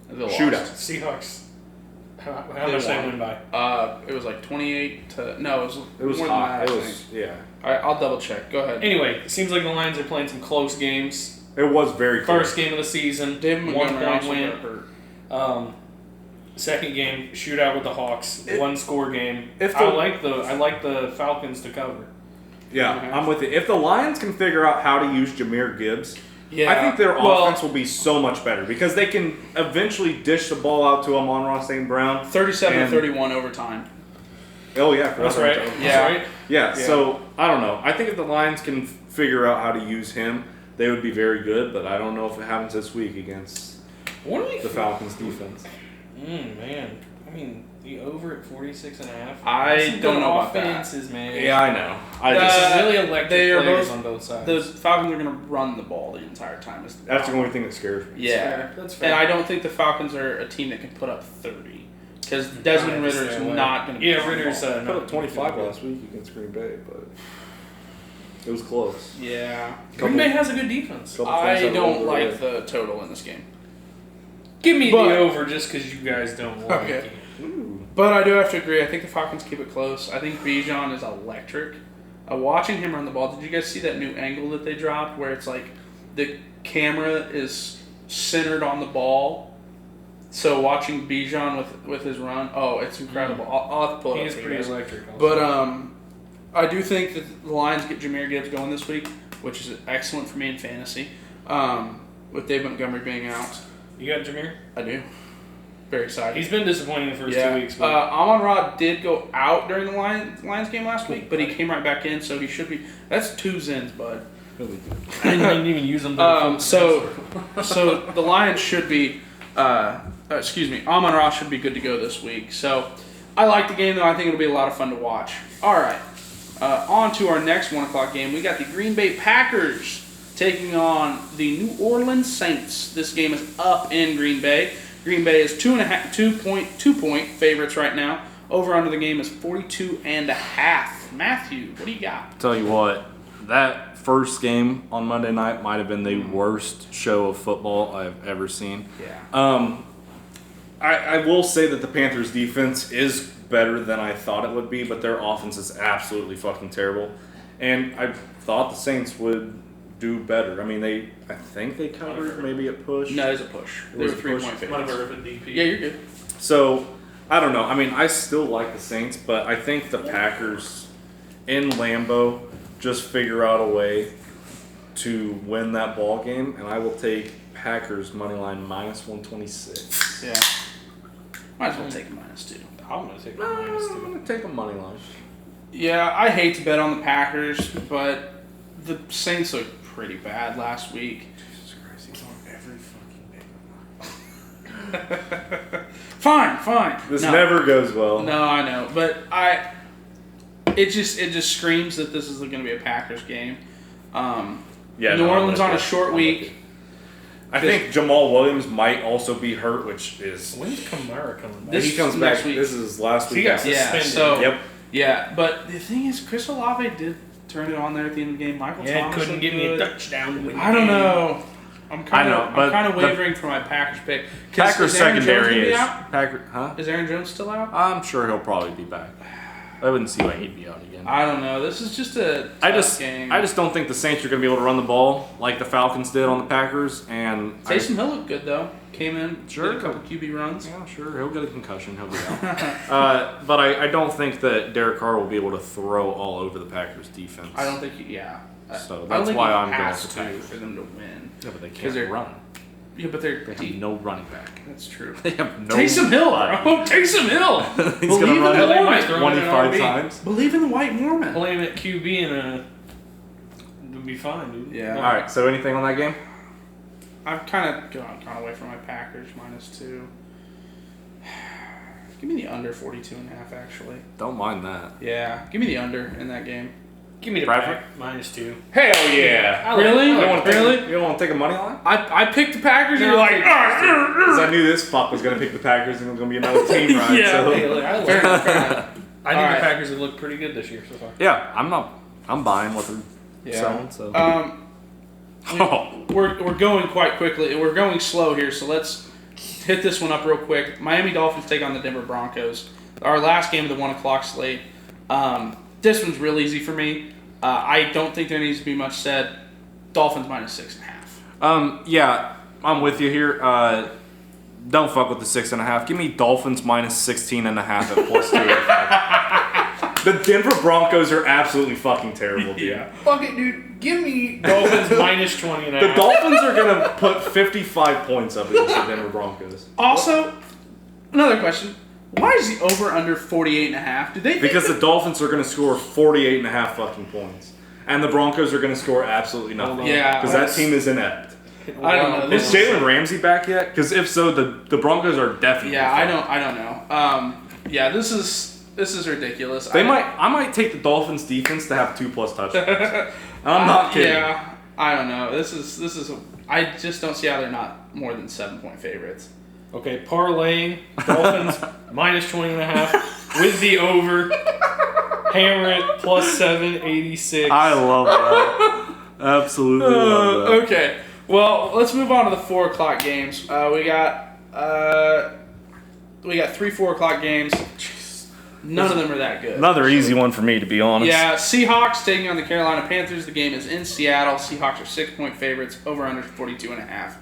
They lost. Shootout. Seahawks. How They much they won. win by? It was like 28 to. No, It was more hot. than that. It I was think. yeah. All right, I'll double check. Go ahead. Anyway, it seems like the Lions are playing some close games. It was very close. First game of the season, David 1 Montgomery point also win. got hurt. Second game, shootout with the Hawks, one score game. if I the- like the Falcons to cover. Yeah, Mhm. I'm with you. If the Lions can figure out how to use Jahmyr Gibbs, Yeah. I think their Well, offense will be so much better because they can eventually dish the ball out to Amon-Ra St. Brown. 37 and- to 31 overtime. Oh yeah, That's right. Yeah. That's right. Yeah, Yeah. so I don't know. I think if the Lions can figure out how to use him, they would be very good. But I don't know if it happens this week against What do we? the Falcons defense. Man, I mean the over at 46.5. I Some don't good know about that. offenses, man. Yeah, I know. I Uh, just Some really electric they are players both- on both sides. The Falcons are going to run the ball the entire time. Is that's the only thing that scares me. Yeah. fair. That's fair. And I don't think the Falcons are a team that can put up 30. Because Desmond Right, Ritter's same way. not going to Yeah, Ritter's Put not up 25 last week against Green Bay, but it was close. Yeah. Green Bay has a good defense. Couple I things don't over like there. the total in this game. Give me But- the over just because you guys don't like Okay. it. Ooh. But I do have to agree. I think the Falcons keep it close. I think Bijan is electric. Watching him run the ball, did you guys see that new angle that they dropped where it's like the camera is centered on the ball? So watching Bijan with his run, oh, it's incredible. I'll have to pull it He up is for you pretty guys. electric. Also. But I do think that the Lions get Jahmyr Gibbs going this week, which is excellent for me in fantasy. With Dave Montgomery being out, you got Jahmyr? I do. Very excited. He's been disappointing the first yeah. 2 weeks. But Amon-Ra did go out during the Lions game last week, but he came right back in, so he should be. That's 2 Zins, bud. I didn't even use them. To So the Lions should be. Amon-Ra should be good to go this week. So I like the game, though. I think it'll be a lot of fun to watch. All right. On to our next 1 o'clock game. We got the Green Bay Packers taking on the New Orleans Saints. This game is up in Green Bay. Green Bay is 2.2 point favorites right now. Over under the game is 42.5. Matthew, what do you got? Tell you what, that first game on Monday night might have been the worst show of football I've ever seen. Yeah. I will say that the Panthers defense is better than I thought it would be, but their offense is absolutely fucking terrible. And I thought the Saints would do better. I mean, I think they covered maybe a push. No, it was a push. They were 3-point favorites. DP. Yeah, you're good. So, I don't know. I mean, I still like the Saints, but I think the Packers in Lambeau just figure out a way to win that ball game, and I will take Packers money line minus 126. Yeah. Might as well take a -2. I'm gonna take a I'm -2. gonna take a money line. Yeah, I hate to bet on the Packers, but the Saints looked pretty bad last week. Jesus Christ, he's on every fucking game. Fine. This No. never goes well. No, I know, but it just screams that this is going to be a Packers game. Yeah, New no, Orleans I'm on a with you. short I'm with week. you. I think Jamal Williams might also be hurt, which is When's Kamara coming back? This he comes next back. week. This is his last He week. got Yeah, suspended. so Yep. yeah, but the thing is, Chris Olave did turn it on there at the end of the game. Michael Yeah, Thomas couldn't looked give me a good. touchdown to win the I don't game. know. I'm kind I know, of but I'm the- wavering for my Packers pick. 'Cause Packers is Aaron Jones gonna secondary be is out? Packer, huh? Is Aaron Jones still out? I'm sure he'll probably be back. I wouldn't see why he'd be out again. I don't know. This is just a I tough just game. don't think the Saints are going to be able to run the ball like the Falcons did on the Packers. And Taysom Hill looked good though. Came in, Sure. did a couple QB runs. yeah, sure, he'll get a concussion. He'll be out. But I don't think that Derek Carr will be able to throw all over the Packers defense. I don't think. Yeah. So I don't that's think why he I'm going has for to Packers. for them to win. Yeah, but they 'Cause can't they're- run. Yeah, but they're They have deep. no running back. That's true. They have no. Taysom Hill, line. bro. Taysom Hill. He's Believe going in to run the it They might Mormon. throw him in an 25 RB. times. Believe in the white Mormon. Play him at QB and it'll be fine, dude. Yeah. All right. So anything on that game? I've kind of gone away from my Packers -2. Give me the under 42.5, actually. Don't mind that. Yeah, give me the under in that game. Give me the Bradford? Pack -2. Hell yeah. I like- Really? I You like- don't want to Really? You don't want to take a money line? I picked the Packers, and No, you're like, take- Because I knew this fuck was going to pick the Packers and it was going to be another team run. Yeah. So. Hey, look, I like- fair enough, fair enough. I think All right. the Packers have looked pretty good this year so far. Yeah, I'm buying what they're selling. So. We're going quite quickly. We're going slow here, so let's hit this one up real quick. Miami Dolphins take on the Denver Broncos. Our last game of the 1 o'clock slate. This one's real easy for me. I don't think there needs to be much said. Dolphins -6.5. Yeah, I'm with you here. Don't fuck with the 6.5. Give me Dolphins -16.5 at +2. The Denver Broncos are absolutely fucking terrible, dude. Yeah. Fuck it, dude. Give me Dolphins -20 and a The half. Dolphins are going to put 55 points up against the Denver Broncos. Also, another question. Why is the over under 48.5? Did they think Because that- the Dolphins are going to score 48.5 fucking points. And the Broncos are going to score absolutely nothing. Yeah, Because that that's- team is inept. I don't know. Is Jalen Ramsey back yet? Because if so, the Broncos are definitely Yeah, I fucked. don't know. Yeah, this is ridiculous. I might take the Dolphins defense to have 2+ touchdowns. I'm not kidding. Yeah, I don't know. This is. I just don't see how they're not more than 7-point favorites. Okay, parlaying Dolphins -20 and a half with the over. Hammer it +786. I love that. Absolutely love that. Okay, well, let's move on to the 4 o'clock games. We got 3 4 o'clock games. None of them are that good. Another easy one for me, to be honest. Yeah, Seahawks taking on the Carolina Panthers. The game is in Seattle. Seahawks are 6-point favorites. Over under 42.5.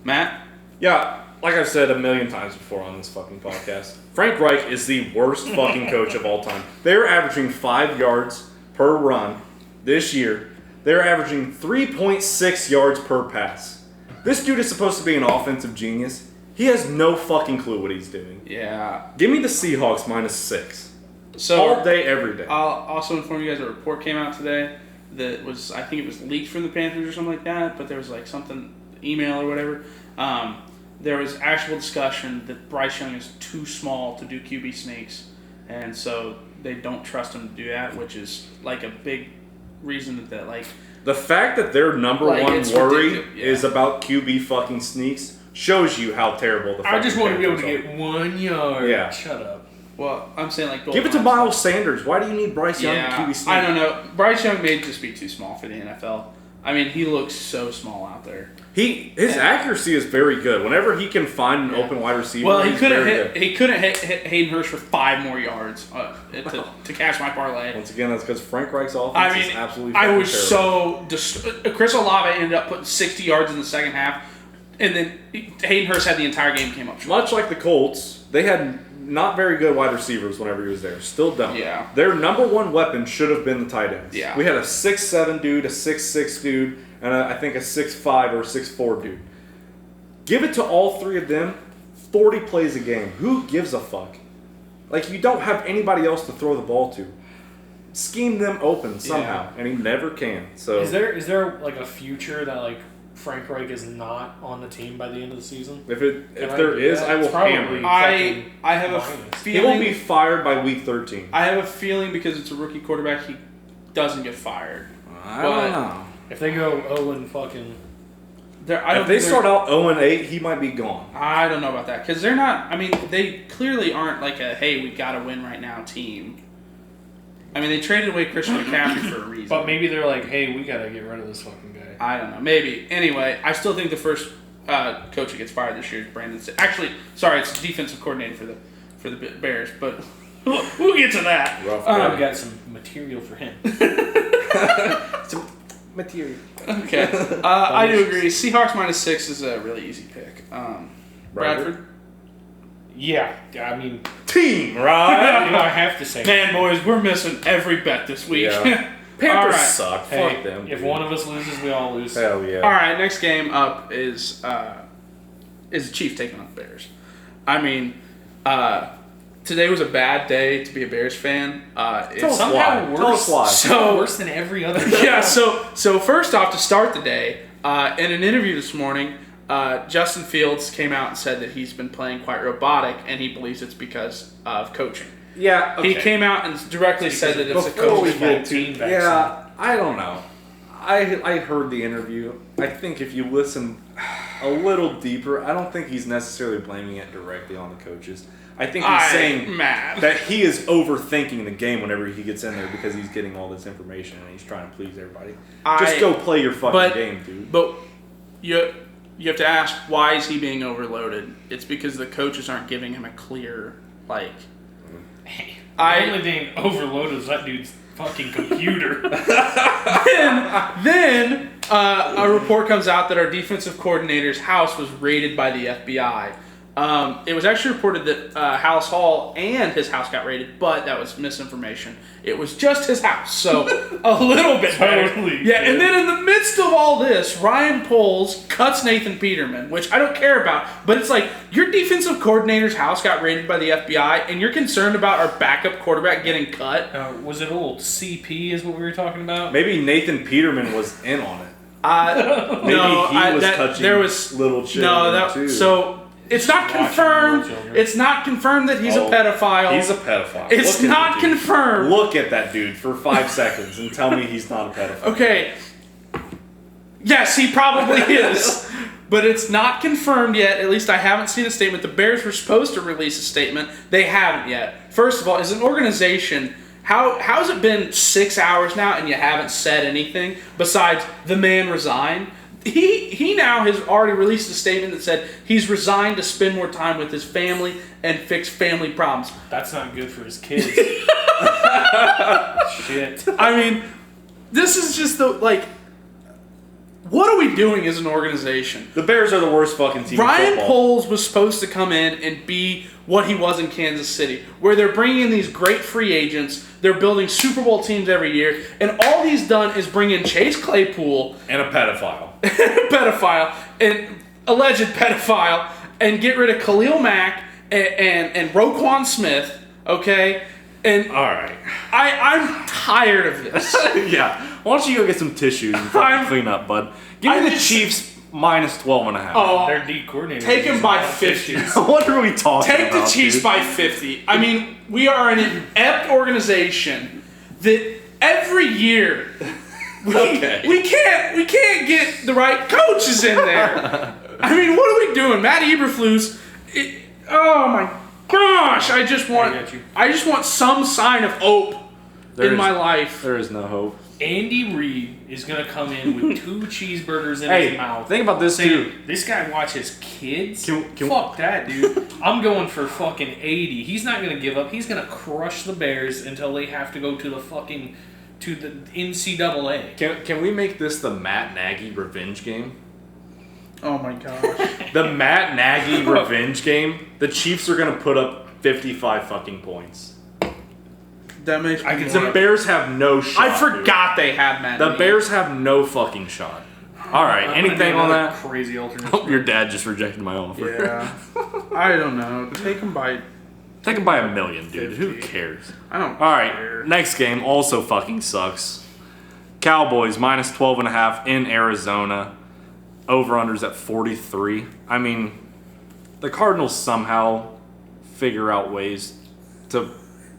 Matt? Yeah, like I've said a million times before on this fucking podcast, Frank Reich is the worst fucking coach of all time. They're averaging 5 yards per run this year. They're averaging 3.6 yards per pass. This dude is supposed to be an offensive genius. He has no fucking clue what he's doing. Yeah. Give me the Seahawks -6. So All day, every day. I'll also inform you guys a report came out today that was, I think it was leaked from the Panthers or something like that, but there was like something, email or whatever. There was actual discussion that Bryce Young is too small to do QB sneaks, and so they don't trust him to do that, which is like a big reason that like The fact that their number Like, one it's worry ridiculous, yeah. is about QB fucking sneaks shows you how terrible the I just fucking want to be able to Panthers are. get 1 yard. Yeah. Shut up. well, I'm saying like goal Give it to line Miles Sanders. Why do you need Bryce Young to Yeah, QB sneak? I don't know. Bryce Young may just be too small for the NFL. I mean, he looks so small out there. His accuracy is very good. Whenever he can find an open wide receiver, Well, he he's couldn't very hit. good. He couldn't hit Hayden Hurst for 5 more yards to cash my parlay. Once again, that's because Frank Reich's offense I is mean, absolutely. I was terrible. so Chris Olave ended up putting 60 yards in the second half, and then Hayden Hurst had the entire game came up short. Much like the Colts, they had not very good wide receivers whenever he was there. Still don't. Yeah. Their number one weapon should have been the tight ends. Yeah. We had a 6'7" dude, a 6'6" dude, and I think a 6'5" or 6'4" dude. Give it to all three of them, 40 plays a game. Who gives a fuck? Like, you don't have anybody else to throw the ball to. Scheme them open somehow, and he never can. So Is there like a future that like Frank Reich is not on the team by the end of the season? if I there do is, that? I will It's probably- hammer him. I have a Minus. He will be feeling. fired by week 13. I have a feeling because it's a rookie quarterback, he doesn't get fired. I But- don't know. If they go 0 and fucking I don't If they think start out 0-8, he might be gone. I don't know about that because they're not. I mean, they clearly aren't like a hey, we got to win right now team. I mean, they traded away Christian McCaffrey for a reason. but maybe they're like, hey, we gotta get rid of this fucking guy. I don't know. Maybe. Anyway, I still think the first coach that gets fired this year is Brandon. Actually, sorry, it's defensive coordinator for the Bears. But we'll get to that. Rough I've day. got some material for him. Some material. Okay. I do agree. Seahawks -6 is a really easy pick. Bradford. Yeah, I mean, Team, right? I have to say, Man, boys, we're missing every bet this week. Yeah. All Panthers right. suck. hey, Fuck them. if dude. one of us loses, we all lose. Hell yeah. All right, next game up is the Chiefs taking on the Bears. I mean, today was a bad day to be a Bears fan. Tell It's us somehow why. Tell us why. So- worse than every other. yeah. So first off, to start the day, in an interview this morning, Justin Fields came out and said that he's been playing quite robotic, and he believes it's because of coaching. Yeah, okay. He came out and directly said that it's a Before we coaching. get team to vaccine. yeah, I don't know. I heard the interview. I think if you listen a little deeper, I don't think he's necessarily blaming it directly on the coaches. I think he's saying mad. that he is overthinking the game whenever he gets in there because he's getting all this information and he's trying to please everybody. Just go play your fucking game, dude. But you have to ask, why is he being overloaded? It's because the coaches aren't giving him a clear, like... The only thing overloaded is that dude's fucking computer. Then a report comes out that our defensive coordinator's house was raided by the FBI. It was actually reported that Hallis Hall and his house got raided, but that was misinformation. It was just his house, so a little bit better. Totally Yeah, and good. then in the midst of all this, Ryan Poles cuts Nathan Peterman, which I don't care about, but it's like, your defensive coordinator's house got raided by the FBI, and you're concerned about our backup quarterback getting cut? Was it old CP is what we were talking about? Maybe Nathan Peterman was in on it. Maybe Maybe he was touching there was little children too. So it's not Watching confirmed. little children. It's not confirmed that he's Oh, a pedophile. He's a pedophile. It's Look at not the dude. confirmed. Look at that dude for 5 seconds and tell me he's not a pedophile. Okay. Yes, he probably is. But it's not confirmed yet. At least I haven't seen a statement. The Bears were supposed to release a statement. They haven't yet. First of all, as an organization, how's it been 6 hours now and you haven't said anything besides the man resigned? He now has already released a statement that said he's resigned to spend more time with his family and fix family problems. That's not good for his kids. Shit. I mean, this is just what are we doing as an organization? The Bears are the worst fucking team in Ryan football. Poles was supposed to come in and be what he was in Kansas City, where they're bringing in these great free agents, they're building Super Bowl teams every year, and all he's done is bring in Chase Claypool, And a pedophile. pedophile, and alleged pedophile, and get rid of Khalil Mack and Roquan Smith, okay? And Alright. I'm tired of this. Yeah. Why don't you go get some tissues and I'm- fucking clean up, bud? Give I'm me the just- Chiefs minus 12.5. Oh, Their D coordinator. take him is by a lot of 50. issues. What are we talking Take the about? Chiefs dude? by 50. I mean, we are an inept organization that every year Okay. we can't get the right coaches in there. I mean, what are we doing? Matt Eberflus. Oh my gosh! I got you. I just want some sign of hope There in is- my life. There is no hope. Andy Reid is gonna come in with 2 cheeseburgers in his Hey, mouth. think about this too. Dude, this guy watches kids. Can- Fuck that, dude. I'm going for fucking 80. He's not gonna give up. He's gonna crush the Bears until they have to go to the NCAA. Can we make this the Matt Nagy revenge game? Oh my gosh. The Matt Nagy revenge game. The Chiefs are gonna put up 55 fucking points. That makes me The Bears have no shot. I forgot they had Matt. Dude. The Nagy. Bears have no fucking shot. All right. I'm gonna Anything do on another that? Crazy alternate. Oh, your dad just rejected my offer. Yeah. I don't know. Take them by. Take him by a million, dude. Who 50. cares? I don't. All right. care. Next game also fucking sucks. Cowboys minus 12.5 in Arizona. Over-unders at 43. I mean, the Cardinals somehow figure out ways to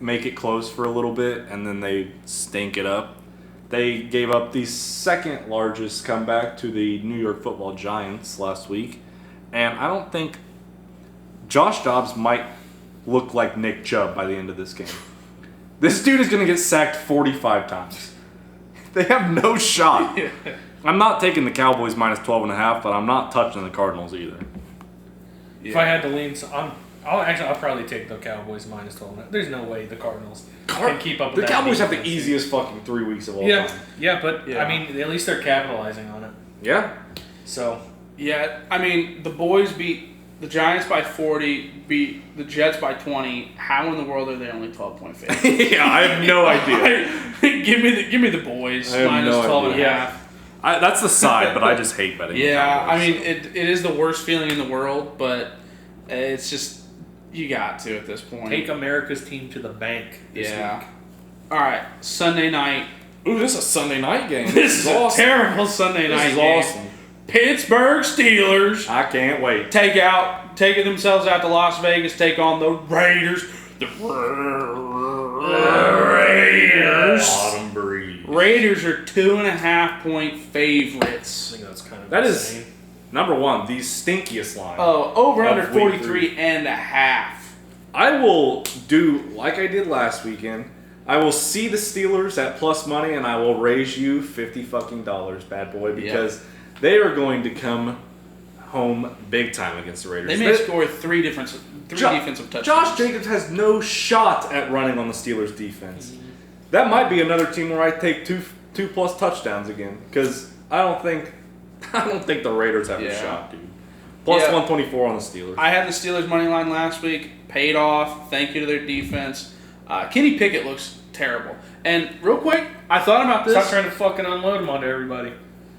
make it close for a little bit, and then they stink it up. They gave up the second largest comeback to the New York Football Giants last week, and I don't think Josh Dobbs might look like Nick Chubb by the end of this game. This dude is going to get sacked 45 times. They have no shot. I'm not taking the Cowboys minus 12.5, but I'm not touching the Cardinals either. If I had to lean, I'll probably take the Cowboys minus 12. There's no way the Cardinals can keep up with The that Cowboys have the defense. easiest fucking 3 weeks of all Yeah, time. yeah, but Yeah. I mean, at least they're capitalizing on it. Yeah. So Yeah, I mean, the boys beat the Giants by 40, beat the Jets by 20. How in the world are they only 12-point favorites? Yeah, I have no idea. give me the boys I have minus no 12 and a idea. half. That's the side, but I just hate betting. the Yeah, I Cowboys. mean, it is the worst feeling in the world, but it's just, you got to at this point. take America's team to the bank this Yeah. week. All right, Sunday night. Ooh, this is a Sunday night game. This is a terrible Sunday This night is game. awesome. Pittsburgh Steelers I can't wait. taking themselves out to Las Vegas, take on the Raiders. The Raiders. Autumn breeze. Raiders are 2.5-point I favorites. think that's kind of That insane. is number one, the stinkiest line. Oh, over under Of week 43 and a half. I will do like I did last weekend. I will see the Steelers at plus money, and I will raise you $50 fucking bad boy, because they are going to come home big time against the Raiders. They may score three defensive touchdowns. Josh Jacobs has no shot at running on the Steelers defense. That might be another team where I take two plus touchdowns again, because I don't think the Raiders have a Yeah. shot, dude. Plus Yeah. 124 on the Steelers. I had the Steelers money line last week. Paid off. Thank you to their defense. Kenny Pickett looks terrible. And real quick, I thought about this. Stop trying to fucking unload them onto everybody.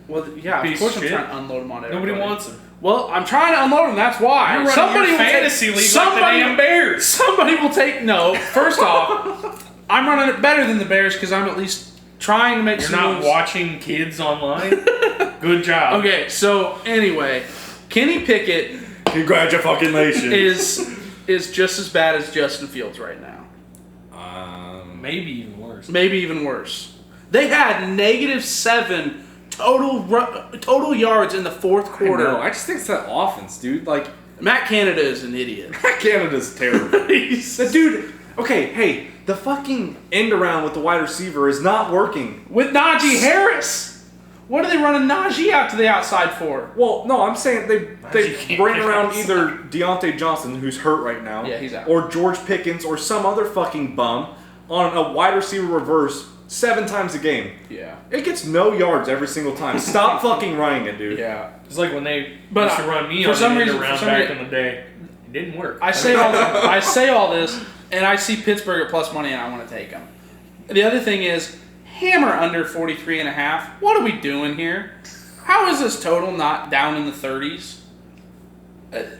Well, yeah, of Piece course of I'm shit. trying to unload them on everybody. Nobody wants them. Well, I'm trying to unload them. That's why. You're running your fantasy league like the damn Bears. Somebody will take. No, first off, I'm running it better than the Bears because I'm at least trying to make You're some not moves. watching kids online? Good job. Okay, so anyway, Kenny Pickett Congratulations. is just as bad as Justin Fields right now. Maybe even worse. Maybe even worse. They had -7 total yards in the fourth quarter. I just think it's that offense, dude. Like, Matt Canada is an idiot. Canada's terrible. The dude, okay, hey, the fucking end around with the wide receiver is not working. With Najee Harris. What are they running Najee out to the outside for? Well, no, I'm saying they can't bring pick around outside. either Deontay Johnson, who's hurt right now, Yeah, he's out. or George Pickens, or some other fucking bum on a wide receiver reverse 7 times a game. Yeah. It gets no yards every single time. Stop fucking running it, dude. Yeah. It's like when they But, used to run me for on some the end reason- around for some back reason- in the day. It didn't work. I say all this, and I see Pittsburgh at plus money, and I want to take them. The other thing is, hammer under 43.5. What are we doing here? How is this total not down in the 30s?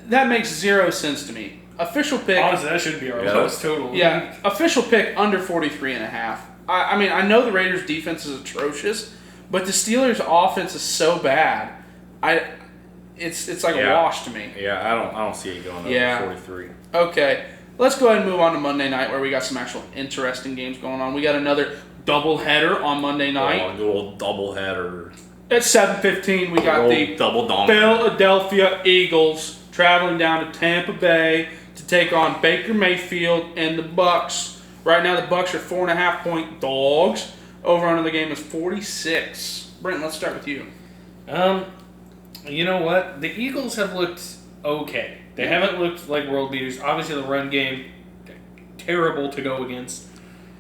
That makes 0 sense to me. Official pick. Honestly, that should be our Yeah. lowest total. Yeah, official pick under 43.5. I mean, I know the Raiders' defense is atrocious, but the Steelers' offense is so bad. It's like a Yeah. wash to me. Yeah, I don't see it going over Yeah. 43. Okay, let's go ahead and move on to Monday night, where we got some actual interesting games going on. We got another doubleheader on Monday night. Oh, good old doubleheader. At 7:15, we got the double donkey. Philadelphia Eagles traveling down to Tampa Bay to take on Baker Mayfield and the Bucks. Right now, the Bucks are 4.5-point dogs. Over under the game is 46. Brent, let's start with you. You know what? The Eagles have looked okay. They haven't looked like world beaters. Obviously, the run game, terrible to go against.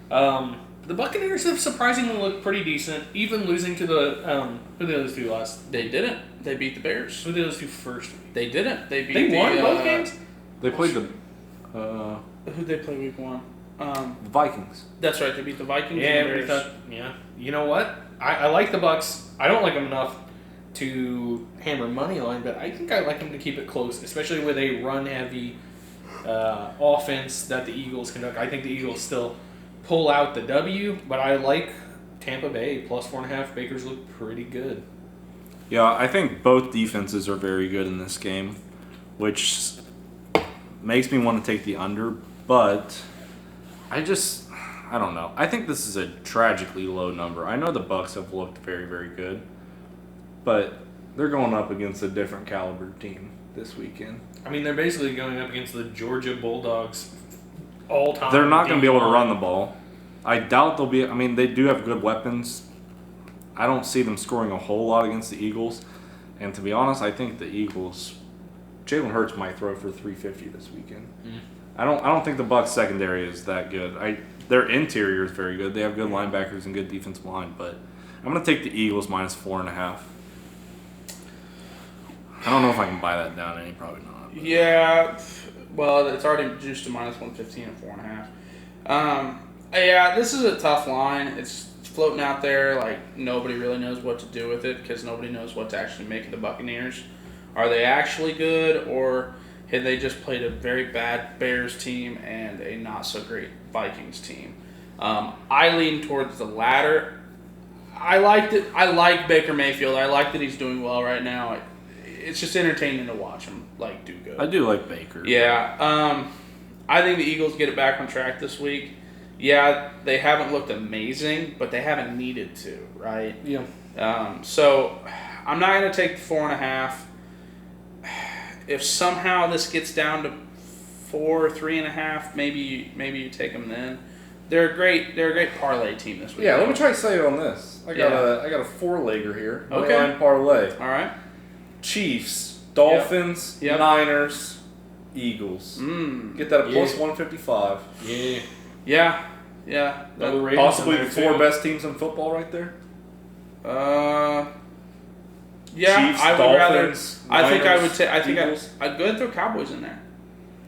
The Buccaneers have surprisingly looked pretty decent, even losing to the who did they lose to last? They didn't. They beat the Bears. Who did they lose to first? They didn't. They beat. They won both games. They played the Who they play week 1? Vikings. That's right. They beat the Vikings. Yeah, and the we Bears. thought, yeah. You know what? I like the Bucks. I don't like them enough to hammer money line, but I think I like them to keep it close, especially with a run-heavy offense that the Eagles conduct. I think the Eagles still pull out the W, but I like Tampa Bay plus 4.5. Bakers look pretty good. Yeah, I think both defenses are very good in this game, which makes me want to take the under, but I don't know. I think this is a tragically low number. I know the Bucks have looked very, very good, but they're going up against a different caliber team this weekend. I mean, they're basically going up against the Georgia Bulldogs all-time. They're not going to be able to D1. run the ball. I doubt they'll be. I mean, they do have good weapons. I don't see them scoring a whole lot against the Eagles. And to be honest, I think the Eagles, Jalen Hurts might throw for 350 this weekend. I don't think the Bucs secondary is that good. Their interior is very good. They have good linebackers and good defensive line, but I'm going to take the Eagles minus 4.5. I don't know if I can buy that down any. Probably not. Yeah, well, it's already juiced to minus 115 and 4.5. Yeah, this is a tough line. It's floating out there like nobody really knows what to do with it because nobody knows what to actually make of the Buccaneers. Are they actually good, or had they just played a very bad Bears team and a not so great Vikings team? I lean towards the latter. I liked it. I like Baker Mayfield. I like that he's doing well right now. It's just entertaining to watch him do good. I do like Baker. Yeah. I think the Eagles get it back on track this week. Yeah, they haven't looked amazing, but they haven't needed to, right? Yeah. So I'm not going to take the 4.5. If somehow this gets down to 4, 3.5, maybe you take them then. They're a great parlay team this week. Yeah, let me try to say it on this. I got a 4-legger here. Okay. Line parlay. All right. Chiefs, Dolphins, Yep. Niners, Eagles. Get that at plus 155. Yeah. Yeah. Double Ravens Possibly in the there, 4 too. best teams in football right there. Yeah, Chiefs, I would Dolphins, rather. I think I Niners, would take. I think Eagles. I'd go ahead and throw Cowboys in there.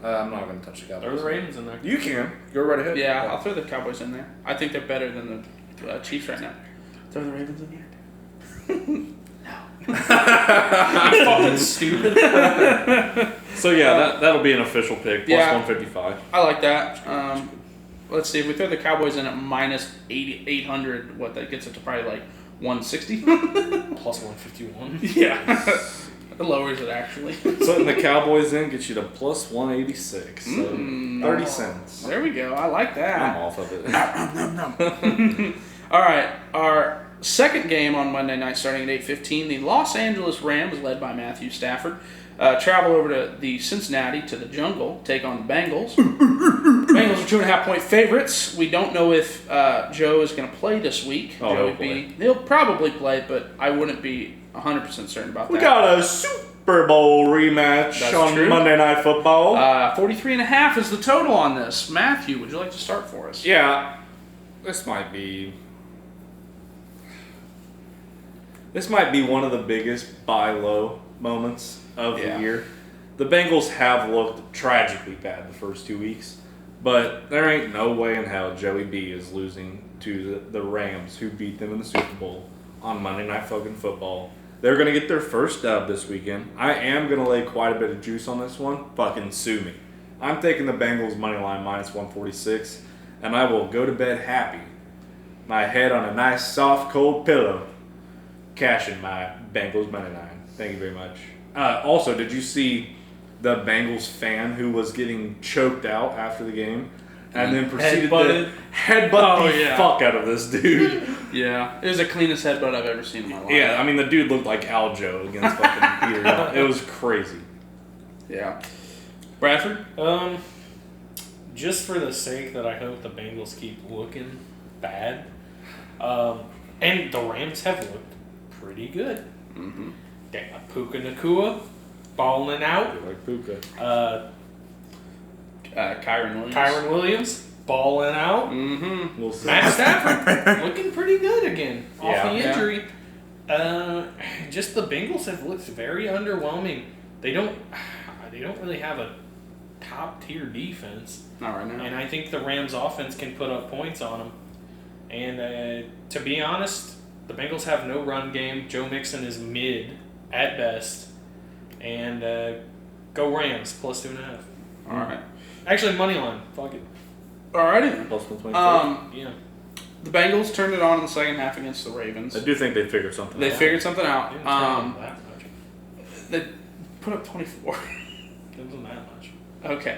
I'm not going to touch the Cowboys. Throw the Ravens in there. You can. Go right ahead. Yeah, I'll throw the Cowboys in there. I think they're better than the Chiefs right now. Throw the Ravens in there. Fucking stupid. So yeah, that'll be an official pick. Plus Yeah. 155. I like that. Let's see if we throw the Cowboys in at minus 800. What that gets it to probably like 160. Plus 151. Yeah, it lowers it actually. Putting the Cowboys in gets you to plus 186. So Mm. 30 cents. There we go. I like I'm that. off of it. All right, our second game on Monday night starting at 8:15. The Los Angeles Rams, led by Matthew Stafford, travel over to the Cincinnati to the Jungle, take on the Bengals. Bengals are 2.5-point favorites. We don't know if Joe is going to play this week. Oh, Joey he'll play. He'll probably play, but I wouldn't be 100% certain about We that. got a Super Bowl rematch That's on true. Monday Night Football. 43.5 is the total on this. Matthew, would you like to start for us? Yeah, this might be one of the biggest buy low moments of Yeah. the year. The Bengals have looked tragically bad the first 2 weeks, but there ain't no way in hell Joey B is losing to the Rams, who beat them in the Super Bowl on Monday Night fucking Football. They're going to get their first dub this weekend. I am going to lay quite a bit of juice on this one. Fucking sue me. I'm taking the Bengals money line minus 146, and I will go to bed happy. My head on a nice, soft, cold pillow, cashing my Bengals money line. Thank you very much. Also, did you see the Bengals fan who was getting choked out after the game and then proceeded Headbutted? to headbutt Oh, the yeah. fuck out of this dude? Yeah, it was the cleanest headbutt I've ever seen in my life. Yeah, I mean, the dude looked like Aljo against fucking Peter. It was crazy. Yeah. Bradford? Just for the sake that I hope the Bengals keep looking bad, And the Rams have looked pretty good. Mm-hmm. They got Puka Nakua balling out. Like Puka. Kyron Williams balling out. Mm-hmm. We'll see. Matt Stafford looking pretty good again off Yeah. the injury. Just the Bengals have looked very underwhelming. They don't really have a top tier defense, Not right now. and I think the Rams offense can put up points on them. And to be honest, the Bengals have no run game. Joe Mixon is mid at best, and go Rams +2.5. All right. Actually, money line. Fuck it. Alrighty then. Plus 124. Yeah. The Bengals turned it on in the second half against the Ravens. I do think they figured something They out. figured something out. Didn't turn that much. They put up 24. It wasn't that much. Okay.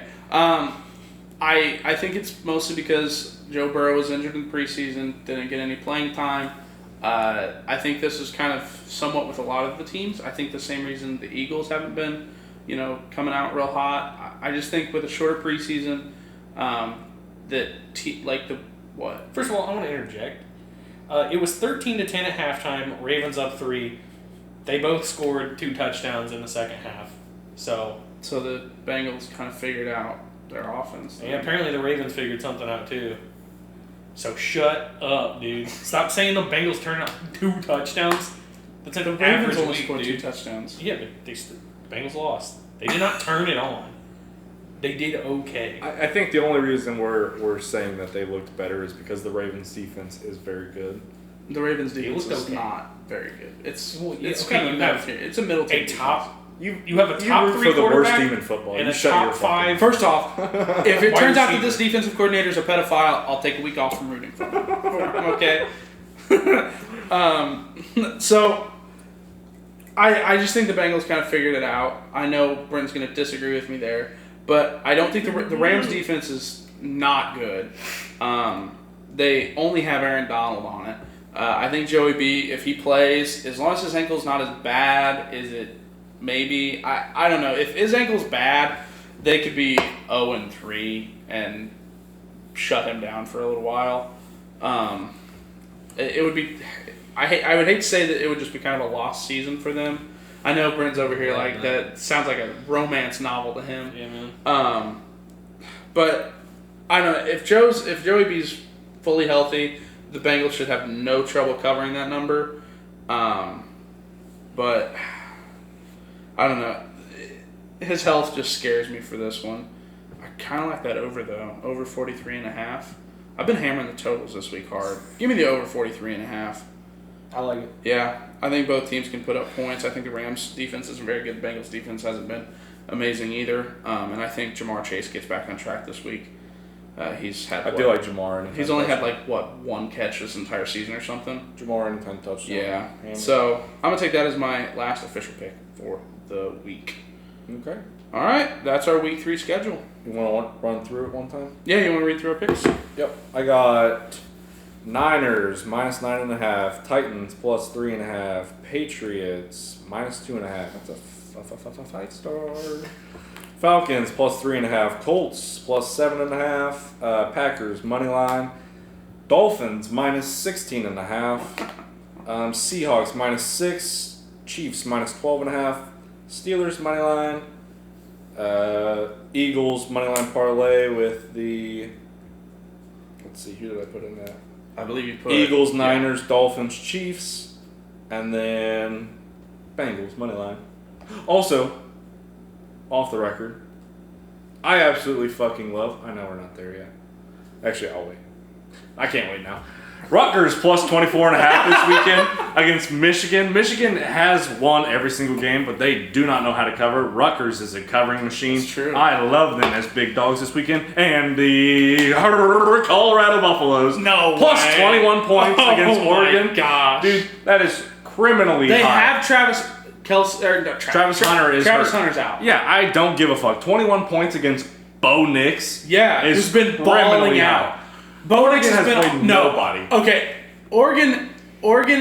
I think it's mostly because Joe Burrow was injured in preseason, didn't get any playing time. I think this is kind of somewhat with a lot of the teams. I think the same reason the Eagles haven't been, coming out real hot. I just think with a shorter preseason, what? First of all, I want to interject. It was 13-10 at halftime. Ravens up 3. They both scored 2 touchdowns in the second half. So the Bengals kind of figured out their offense. yeah, apparently the Ravens figured something out too. So shut up, dude. Stop saying the Bengals turned out 2 touchdowns. That's The an Ravens average only week, scored 2 dude. touchdowns. Yeah, but the Bengals lost. They did not turn it on. They did okay. I think the only reason we're saying that they looked better is because the Ravens defense is very good. The Ravens It defense looked is okay. not very good. It's Well, yeah, it's okay, kind of you a have middle tier. It's a middle tier. A top. You have a You top root 3 for the worst quarterback team in football. and You a shut top your fucking- 5. First off, if it Wide turns out that receiver. this defensive coordinator is a pedophile, I'll take a week off from rooting for him. Okay. So I just think the Bengals kind of figured it out. I know Brent's going to disagree with me there, but I don't think the Rams defense is not good. They only have Aaron Donald on it. I think Joey B, if he plays, as long as his ankle's not as bad, is it maybe? I don't know. If his ankle's bad, they could be 0-3 and shut him down for a little while. It would be. I would hate to say that it would just be kind of a lost season for them. I know Brent's over here like that sounds like a romance novel to him. Yeah, man. But I don't know if Joey B's fully healthy, the Bengals should have no trouble covering that number. But I don't know. His health just scares me for this one. I kind of like that over though, over 43.5. I've been hammering the totals this week hard. Give me the over 43.5. I like it. Yeah, I think both teams can put up points. I think the Rams defense isn't very good. The Bengals defense hasn't been amazing either. And I think Jamar Chase gets back on track this week. He's had. I do like Jamar. And He's only had one catch this entire season or something. Jamar and 10 touchdowns. Yeah. So I'm gonna take that as my last official pick for the week. Okay. All right, that's our week 3 schedule. You want to run through it one time? Yeah, you want to read through our picks? Yep. I got Niners -9.5, Titans +3.5, Patriots -2.5. That's a 5-star. Falcons +3.5, Colts +7.5, Packers money line, Dolphins -16.5, Seahawks -6, Chiefs -12.5, Steelers money line, Eagles money line parlay with the. Let's see, who did I put in that? I believe you put Eagles, Niners, Dolphins, Chiefs, and then Bengals money line. Also, off the record, I absolutely fucking love. I know we're not there yet. Actually, I'll wait. I can't wait now. Rutgers +24.5 this weekend against Michigan. Michigan has won every single game, but they do not know how to cover. Rutgers is a covering machine. That's true. I love them as big dogs this weekend. And the Colorado Buffaloes +21 points against Oregon. Gosh, Dude, that is criminally they high. have Travis Hunter is hurt. Hunter's out. Yeah, I don't give a fuck. 21 points against Bo Nix. Yeah, is who's been criminally balling high. out. Bo Nix Oregon has has been played nobody. Okay, Oregon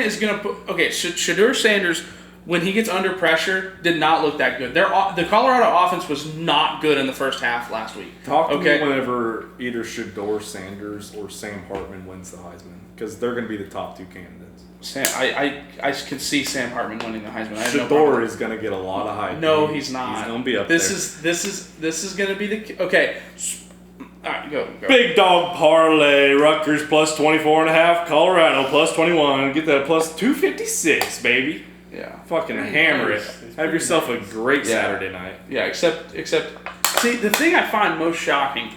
is gonna put. Okay, Shadur Sanders when he gets under pressure, did not look that good. The Colorado offense was not good in the first half last week. Talk to me whenever either Shedeur Sanders or Sam Hartman wins the Heisman, because they're going to be the top 2 candidates. I can see Sam Hartman winning the Heisman. Shedeur is going to get a lot of hype. No, he's not. He's going to be up there. This is going to be the okay. All right, go. Big dog parlay. Rutgers plus 24.5. Colorado plus 21. Get that plus 256, baby. Yeah. Fucking hammer it. Have yourself a great Saturday night. Yeah, except see, the thing I find most shocking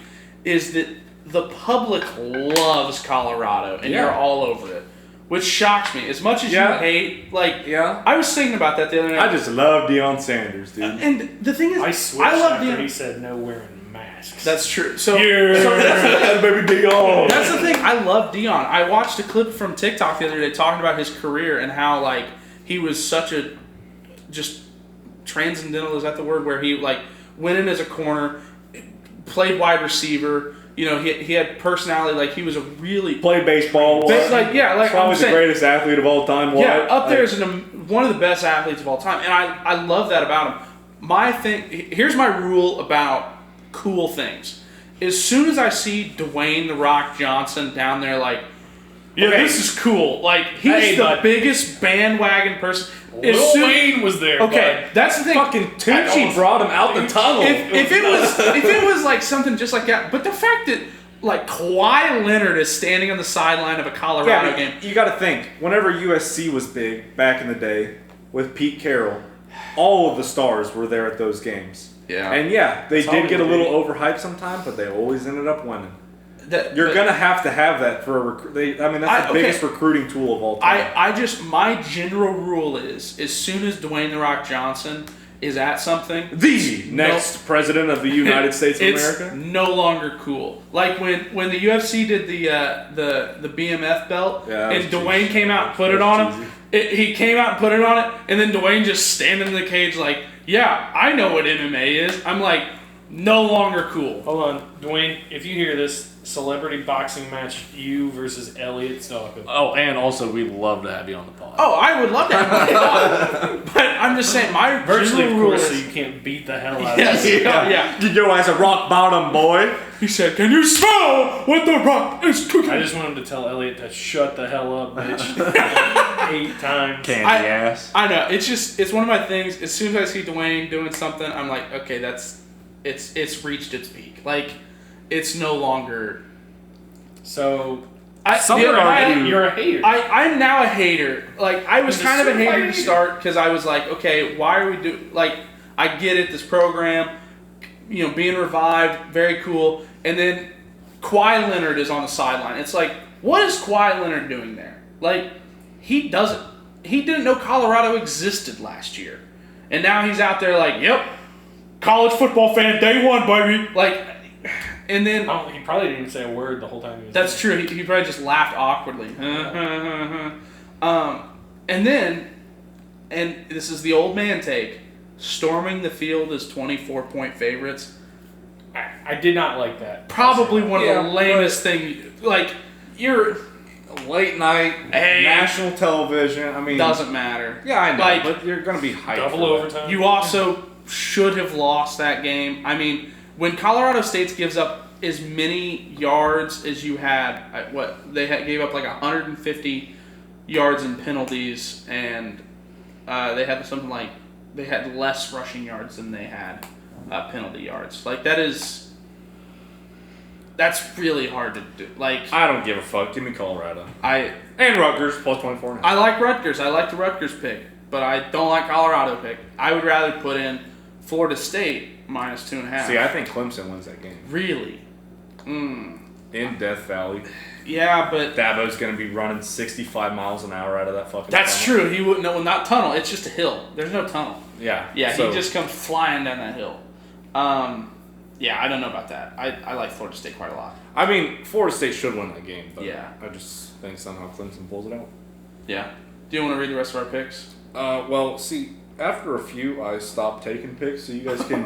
is that the public loves Colorado and you're all over it, which shocks me. As much as you hate, I was thinking about that the other night. I just love Deion Sanders, dude. And the thing is, I switched love after Deion. he said no wearing masks. That's true. So, Baby Deion. that's the thing. I love Deion. I watched a clip from TikTok the other day talking about his career and how he was such a just transcendental. Is that the word? Where he went in as a corner, played wide receiver. You know, he had personality. He was a really played baseball. probably the greatest athlete of all time. Yeah, up there as one of the best athletes of all time, and I love that about him. Here's my rule about cool things. As soon as I see Dwayne "The Rock" Johnson down there, this is cool. He's the biggest bandwagon person. Lil Wayne was there. Okay, that's the thing. Fucking Tucci brought him out the tunnel. If it was something just like that, but the fact that Kawhi Leonard is standing on the sideline of a Colorado game. You got to think. Whenever USC was big back in the day with Pete Carroll, all of the stars were there at those games. Yeah. And they did get a little overhyped sometimes, but they always ended up winning. You're gonna have to have that for a recruit. That's the biggest recruiting tool of all time. My general rule is, as soon as Dwayne "The Rock" Johnson is at something, the next president of the United States of America, it's no longer cool. Like when the UFC did the BMF belt, and Dwayne came out and put it on him. He came out and put it on it, and then Dwayne just standing in the cage I know what MMA is. I'm no longer cool. Hold on, Dwayne, if you hear this, celebrity boxing match, you versus Elliot Stalker. Oh, and also we'd love to have you on the pod. Oh, I would love to have you. But I'm just saying, my virtually, of rule course, is, so you can't beat the hell out of yes, it. yeah. Get your ass a rock bottom, boy. He said, "Can you smell what the Rock is cooking?" I just want him to tell Elliot to shut the hell up, bitch. 8 times. Candy ass. I know. It's one of my things. As soon as I see Dwayne doing something, I'm like, okay, it's reached its peak. It's no longer. So, you're a hater. I'm now a hater. I was kind of a hater to start because I was like, okay, why are we doing? I get it. This program, being revived, very cool. And then Kawhi Leonard is on the sideline. It's what is Kawhi Leonard doing there? He didn't know Colorado existed last year, and now he's out there yep, college football fan day one, baby. And then he probably didn't even say a word the whole time he was that's there. true. He probably just laughed awkwardly. And this is the old man take. Storming the field as 24-point favorites. I did not like that. Probably one of the lamest things. You're late night, national television. Doesn't matter. Yeah, I know, but you're gonna be hyped. Double overtime. You also should have lost that game. When Colorado State gives up as many yards as you had, gave up 150 yards in penalties, and they had something they had less rushing yards than they had penalty yards. That's really hard to do. I don't give a fuck. Give me Colorado. And Rutgers plus 24.5. I like Rutgers. I like the Rutgers pick, but I don't like Colorado pick. I would rather put in Florida State minus 2.5. See, I think Clemson wins that game. Really? In Death Valley. Yeah, but Dabo's going to be running 65 miles an hour out of that fucking that's tunnel. true. He wouldn't know. Not tunnel. It's just a hill. There's no tunnel. Yeah. Yeah, so, he just comes flying down that hill. Yeah, I don't know about that. I like Florida State quite a lot. Florida State should win that game, but Yeah. I just think somehow Clemson pulls it out. Yeah. Do you want to read the rest of our picks? Well, see, after a few, I stopped taking picks, so you guys can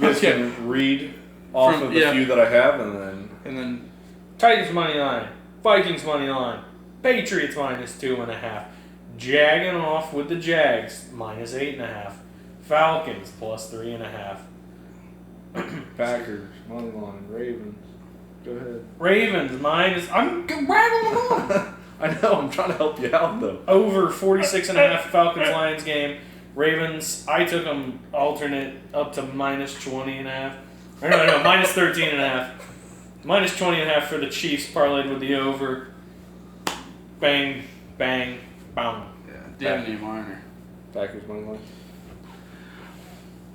Okay. can read off From- of the few that I have, and then Titans money line, Vikings money line, Patriots minus 2.5, Jagging off with the Jags, minus 8.5. Falcons, plus 3.5. Packers, money line, Ravens. Go ahead. Ravens, minus. I'm rattling on. I know. I'm trying to help you out though. Over 46.5 Falcons Lions game. Ravens, I took them alternate up to minus 20.5. Or no, minus 13.5. Minus 20.5 for the Chiefs, parlayed with the over. Bang, bang, bang. Yeah, Danny Minor. Packers money line.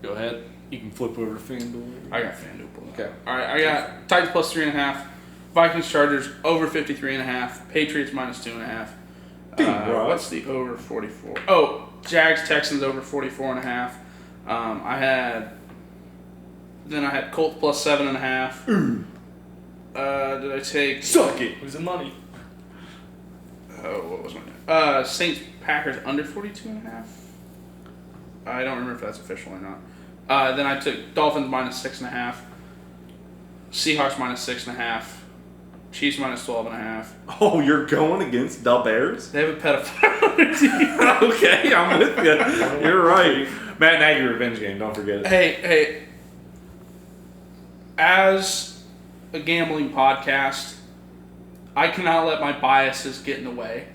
Go ahead. You can flip over to FanDuel. I got FanDuel pulled up. Okay. All right, I got Titans plus 3.5, Vikings Chargers over 53.5, Patriots minus 2.5. Bro. What's the over 44? Oh, Jags Texans over 44.5. I had Colts plus 7.5. Did I take? Suck it. Who's the money? Oh, what was my Saints Packers under 42.5. I don't remember if that's official or not. Then I took Dolphins minus 6.5, Seahawks minus 6.5, Chiefs minus 12.5. Oh, you're going against the Bears? They have a pedophile on their team. Okay, I'm with you. You're right. Matt Nagy revenge game. Don't forget it. Hey, as a gambling podcast, I cannot let my biases get in the way.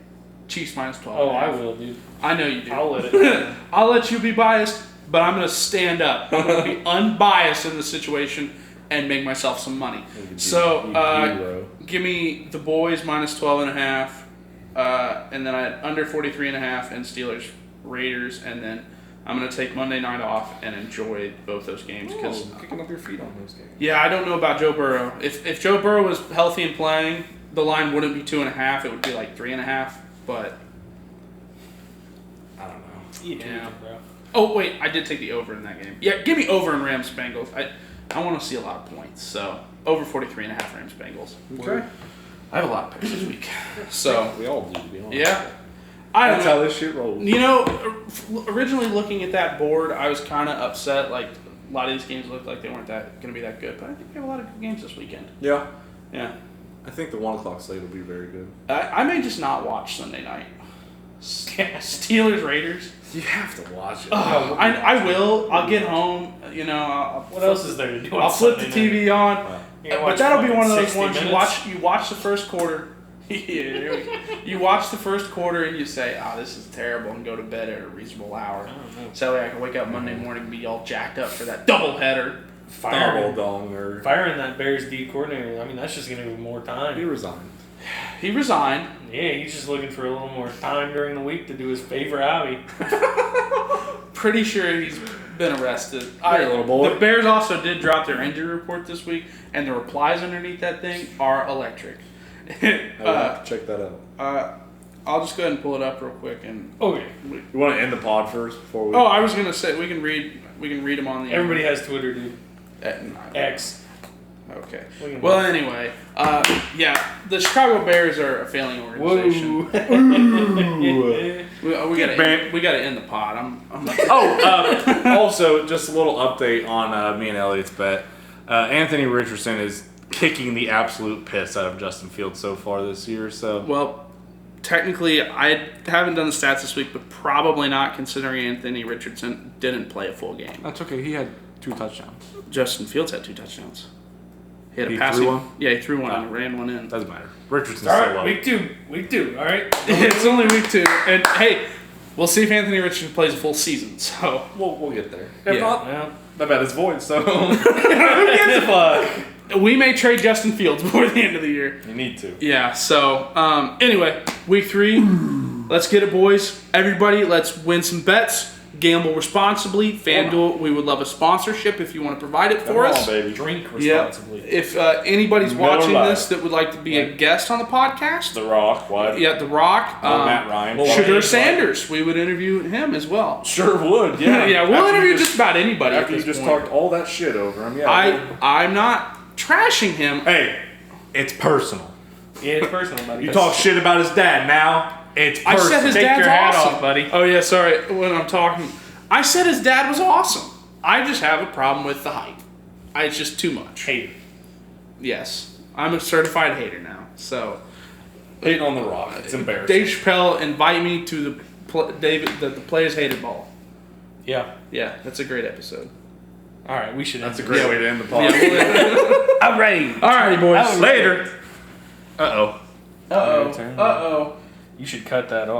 Chiefs minus 12. Oh, I will, dude. I know you do. I'll let it. I'll let you be biased, but I'm going to stand up. I'm going to be unbiased in the situation and make myself some money. So, give me the boys minus 12.5, and then I had under 43.5 and Steelers Raiders, and then I'm going to take Monday night off and enjoy both those games. Cause, kicking up your feet on those games. yeah, I don't know about Joe Burrow. If Joe Burrow was healthy and playing, the line wouldn't be 2.5. It would be like 3.5. But I don't know. Yeah, bro. oh wait, I did take the over in that game. Yeah, give me over in Rams Bengals. I want to see a lot of points. So over 43.5 Rams Bengals. Okay. I have a lot of picks this week. So We all do, to be honest. yeah, I don't That's know. how this shit rolls. You know, originally looking at that board, I was kind of upset. Like a lot of these games looked like they weren't going to be that good, but I think we have a lot of good games this weekend. Yeah. Yeah, I think the 1 o'clock slate will be very good. I may just not watch Sunday night. Steelers Raiders. You have to watch it. Oh, I will. I'll get home. You know, What else is there to do? I'll flip the TV on. You can But watch that'll be one of those 60 ones minutes. you watch the first quarter. You watch the first quarter and you say, "Oh, this is terrible," and go to bed at a reasonable hour. I don't know. So that way I can wake up Monday morning and be all jacked up for that doubleheader. Double donger. Firing that Bears D coordinator, I mean, that's just going to give him more He time. resigned. He resigned. Yeah, he's just looking for a little more time during the week to do his favorite hobby. Pretty sure he's been arrested. Hey, little boy. The Bears also did drop their injury report this week, and the replies underneath that thing are electric. I will have to check that out. I'll just go ahead and pull it up real quick and. Okay. You want to end the pod first before we? Oh, I was gonna say we can read them on the. Everybody has Twitter, dude. X. Okay. We can- Well, anyway, yeah, the Chicago Bears are a failing organization. Whoa. We gotta end the pod. I'm Also, just a little update on me and Elliot's bet. Anthony Richardson is kicking the absolute piss out of Justin Fields so far this year. So well. Technically, I haven't done the stats this week, but probably not considering Anthony Richardson didn't play a full game. That's okay. He had 2 touchdowns. Justin Fields had 2 touchdowns. He had a He passing threw one? Yeah, he threw one and Oh. ran one in. Doesn't matter. Richardson's All so low. right, week two, all right? It's only week 2, and hey, we'll see if Anthony Richardson plays a full season. So we'll get there. If Yeah. not, Well, the bet is void. So who gives a fuck? we may trade Justin Fields before the end of the year. you need to. Yeah. So anyway, week 3, let's get it, boys. Everybody, let's win some bets. Gamble responsibly. FanDuel, we would love a sponsorship if you want to provide it for Come us. on, baby. Drink Yeah. responsibly. If anybody's Miller watching Lite. this that would like to be a guest on the podcast, The Rock. What? yeah, The Rock, Matt Ryan. Well, Sugar Ryan, Sanders, we would interview him as well. Sure would. Yeah. Yeah, we'll After interview you just about anybody. After at you this just point. talked all that shit over him. Yeah. I'm not trashing him. Hey, it's personal. Yeah, it's personal, buddy. You talk shit about his dad now. It's I personal. said his Take dad's your hat awesome. off, buddy. Oh yeah, sorry. When I'm talking, I said his dad was awesome. I just have a problem with the hype. It's just too much. Hater. Yes, I'm a certified hater now. So Hating on The Rock. It's embarrassing. Dave Chappelle invite me to the David, the players hated ball. Yeah. Yeah, that's a great episode. All right, we should. That's a end great this. way to end the pod. I'm ready. Alrighty, boys. Later. Uh oh. Uh oh. Your turn. Uh oh. You should cut that off.